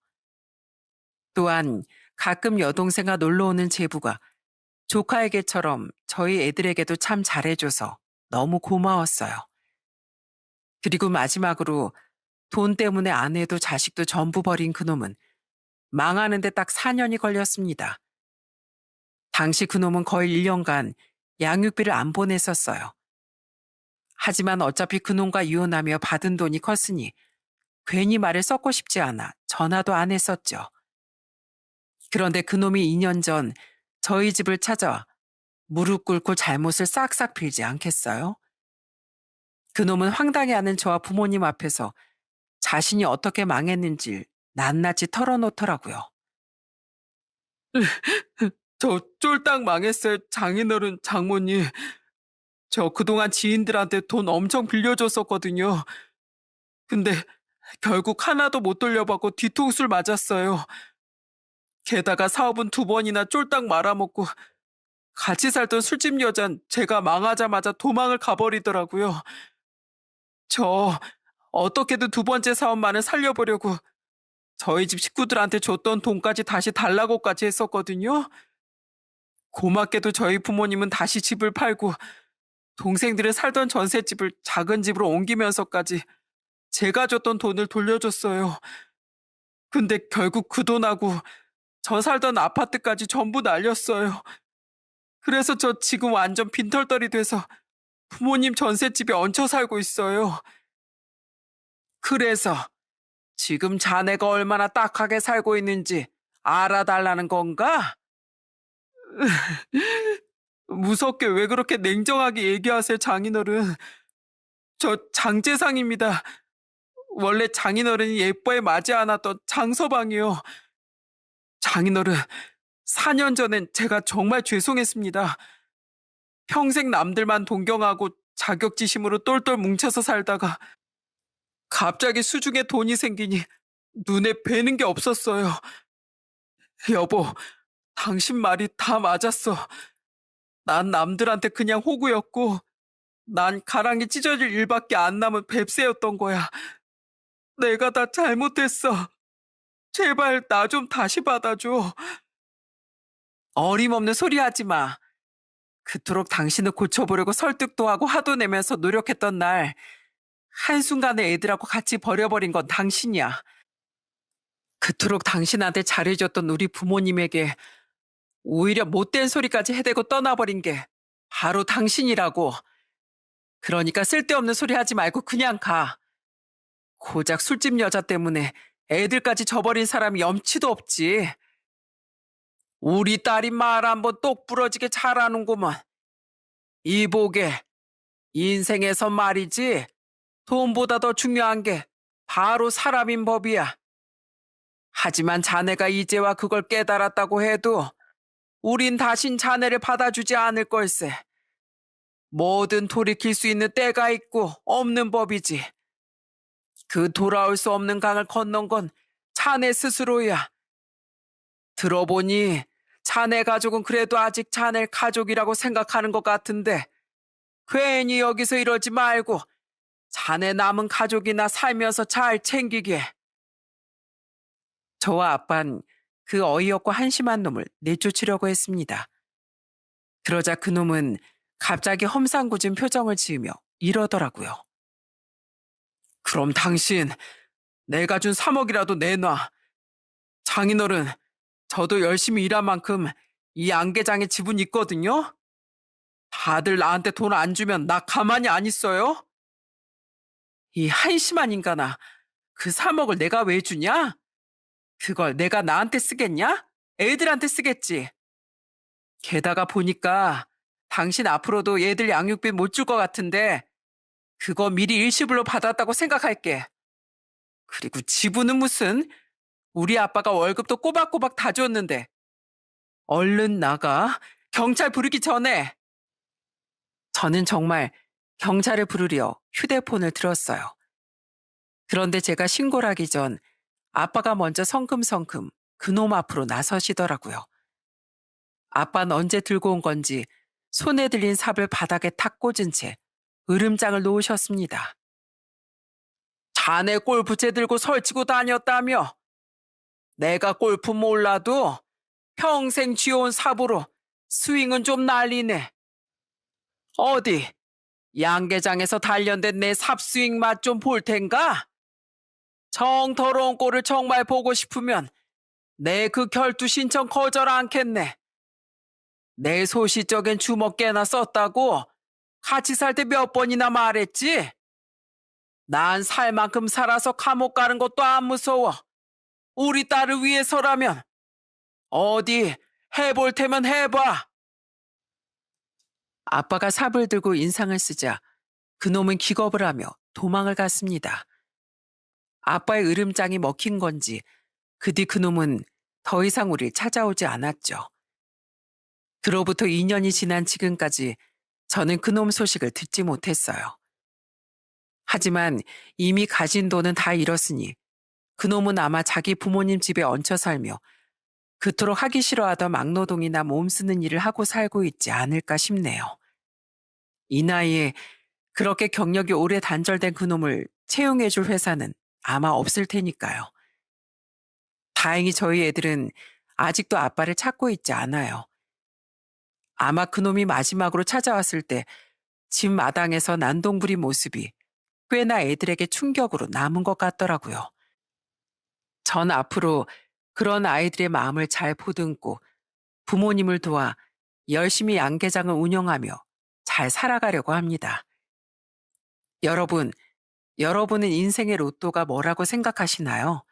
또한 가끔 여동생과 놀러 오는 제부가 조카에게처럼 저희 애들에게도 참 잘해줘서 너무 고마웠어요. 그리고 마지막으로 돈 때문에 아내도 자식도 전부 버린 그놈은 망하는데 딱 4년이 걸렸습니다. 당시 그놈은 거의 1년간 양육비를 안 보냈었어요. 하지만 어차피 그놈과 이혼하며 받은 돈이 컸으니 괜히 말을 썩고 싶지 않아 전화도 안 했었죠. 그런데 그놈이 2년 전 저희 집을 찾아와 무릎 꿇고 잘못을 싹싹 빌지 않겠어요? 그놈은 황당해하는 저와 부모님 앞에서 자신이 어떻게 망했는지 낱낱이 털어놓더라고요. 저 쫄딱 망했어요, 장인어른 장모님. 저 그동안 지인들한테 돈 엄청 빌려줬었거든요. 근데 결국 하나도 못 돌려받고 뒤통수를 맞았어요. 게다가 사업은 2번이나 쫄딱 말아먹고 같이 살던 술집 여잔 제가 망하자마자 도망을 가버리더라고요. 저 어떻게든 2번째 사업만을 살려보려고 저희 집 식구들한테 줬던 돈까지 다시 달라고까지 했었거든요. 고맙게도 저희 부모님은 다시 집을 팔고 동생들이 살던 전셋집을 작은 집으로 옮기면서까지 제가 줬던 돈을 돌려줬어요. 근데 결국 그 돈하고 저 살던 아파트까지 전부 날렸어요. 그래서 저 지금 완전 빈털터리 돼서 부모님 전셋집에 얹혀 살고 있어요. 그래서 지금 자네가 얼마나 딱하게 살고 있는지 알아달라는 건가? 무섭게 왜 그렇게 냉정하게 얘기하세요, 장인어른. 저 장재상입니다. 원래 장인어른이 예뻐에 맞지 않았던 장서방이요. 장인어른, 4년 전엔 제가 정말 죄송했습니다. 평생 남들만 동경하고 자격지심으로 똘똘 뭉쳐서 살다가 갑자기 수중에 돈이 생기니 눈에 뵈는 게 없었어요. 여보, 당신 말이 다 맞았어. 난 남들한테 그냥 호구였고 난 가랑이 찢어질 일밖에 안 남은 뱁새였던 거야. 내가 다 잘못했어. 제발 나 좀 다시 받아줘. 어림없는 소리 하지 마. 그토록 당신을 고쳐보려고 설득도 하고 화도 내면서 노력했던 날 한순간에 애들하고 같이 버려버린 건 당신이야. 그토록 당신한테 잘해줬던 우리 부모님에게 오히려 못된 소리까지 해대고 떠나버린 게 바로 당신이라고. 그러니까 쓸데없는 소리 하지 말고 그냥 가. 고작 술집 여자 때문에 애들까지 저버린 사람이 염치도 없지. 우리 딸이 말 한번 똑 부러지게 잘하는구먼. 이보게, 인생에서 말이지 돈보다 더 중요한 게 바로 사람인 법이야. 하지만 자네가 이제와 그걸 깨달았다고 해도 우린 다신 자네를 받아주지 않을 걸세. 뭐든 돌이킬 수 있는 때가 있고 없는 법이지. 그 돌아올 수 없는 강을 건넌 건 자네 스스로야. 들어보니 자네 가족은 그래도 아직 자네 가족이라고 생각하는 것 같은데 괜히 여기서 이러지 말고 자네 남은 가족이나 살면서 잘 챙기게. 저와 아빤 그 어이없고 한심한 놈을 내쫓으려고 했습니다. 그러자 그놈은 갑자기 험상궂은 표정을 지으며 이러더라고요. 그럼 당신 내가 준 3억이라도 내놔. 장인어른, 저도 열심히 일한 만큼 이 양계장에 지분이 있거든요. 다들 나한테 돈 안 주면 나 가만히 안 있어요? 이 한심한 인간아, 그 3억을 내가 왜 주냐? 그걸 내가 나한테 쓰겠냐? 애들한테 쓰겠지. 게다가 보니까 당신 앞으로도 얘들 양육비 못 줄 것 같은데 그거 미리 일시불로 받았다고 생각할게. 그리고 지분은 무슨? 우리 아빠가 월급도 꼬박꼬박 다 줬는데. 얼른 나가. 경찰 부르기 전에. 저는 정말 경찰을 부르려 휴대폰을 들었어요. 그런데 제가 신고를 하기 전 아빠가 먼저 성큼성큼 그놈 앞으로 나서시더라고요. 아빠는 언제 들고 온 건지 손에 들린 삽을 바닥에 탁 꽂은 채 으름장을 놓으셨습니다. 자네 골프채 들고 설치고 다녔다며? 내가 골프 몰라도 평생 쥐어온 삽으로 스윙은 좀 날리네. 어디 양계장에서 단련된 내 삽스윙 맛 좀 볼 텐가? 정 더러운 꼴을 정말 보고 싶으면 내 그 결투 신청 거절 않겠네. 내 소시적인 주먹 깨나 썼다고 같이 살 때 몇 번이나 말했지? 난 살 만큼 살아서 감옥 가는 것도 안 무서워. 우리 딸을 위해서라면. 어디 해볼 테면 해봐. 아빠가 삽을 들고 인상을 쓰자 그놈은 기겁을 하며 도망을 갔습니다. 아빠의 으름장이 먹힌 건지 그 뒤 그놈은 더 이상 우리를 찾아오지 않았죠. 그로부터 2년이 지난 지금까지 저는 그놈 소식을 듣지 못했어요. 하지만 이미 가진 돈은 다 잃었으니 그놈은 아마 자기 부모님 집에 얹혀 살며 그토록 하기 싫어하던 막노동이나 몸 쓰는 일을 하고 살고 있지 않을까 싶네요. 이 나이에 그렇게 경력이 오래 단절된 그놈을 채용해줄 회사는 아마 없을 테니까요. 다행히 저희 애들은 아직도 아빠를 찾고 있지 않아요. 아마 그놈이 마지막으로 찾아왔을 때 집 마당에서 난동부린 모습이 꽤나 애들에게 충격으로 남은 것 같더라고요. 전 앞으로 그런 아이들의 마음을 잘 보듬고 부모님을 도와 열심히 양계장을 운영하며 잘 살아가려고 합니다. 여러분은 인생의 로또가 뭐라고 생각하시나요?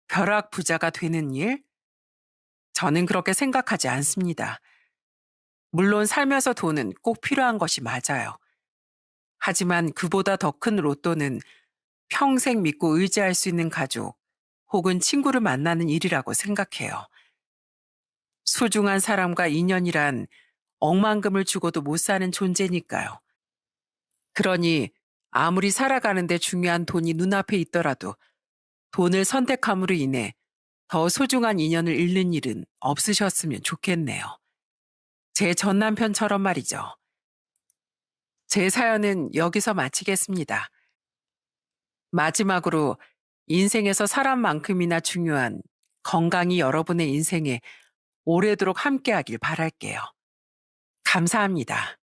벼락 부자가 되는 일? 저는 그렇게 생각하지 않습니다. 물론 살면서 돈은 꼭 필요한 것이 맞아요. 하지만 그보다 더 큰 로또는 평생 믿고 의지할 수 있는 가족 혹은 친구를 만나는 일이라고 생각해요. 소중한 사람과 인연이란 억만금을 주고도 못 사는 존재니까요. 그러니 아무리 살아가는데 중요한 돈이 눈앞에 있더라도 돈을 선택함으로 인해 더 소중한 인연을 잃는 일은 없으셨으면 좋겠네요. 제 전 남편처럼 말이죠. 제 사연은 여기서 마치겠습니다. 마지막으로 인생에서 사람만큼이나 중요한 건강이 여러분의 인생에 오래도록 함께하길 바랄게요. 감사합니다.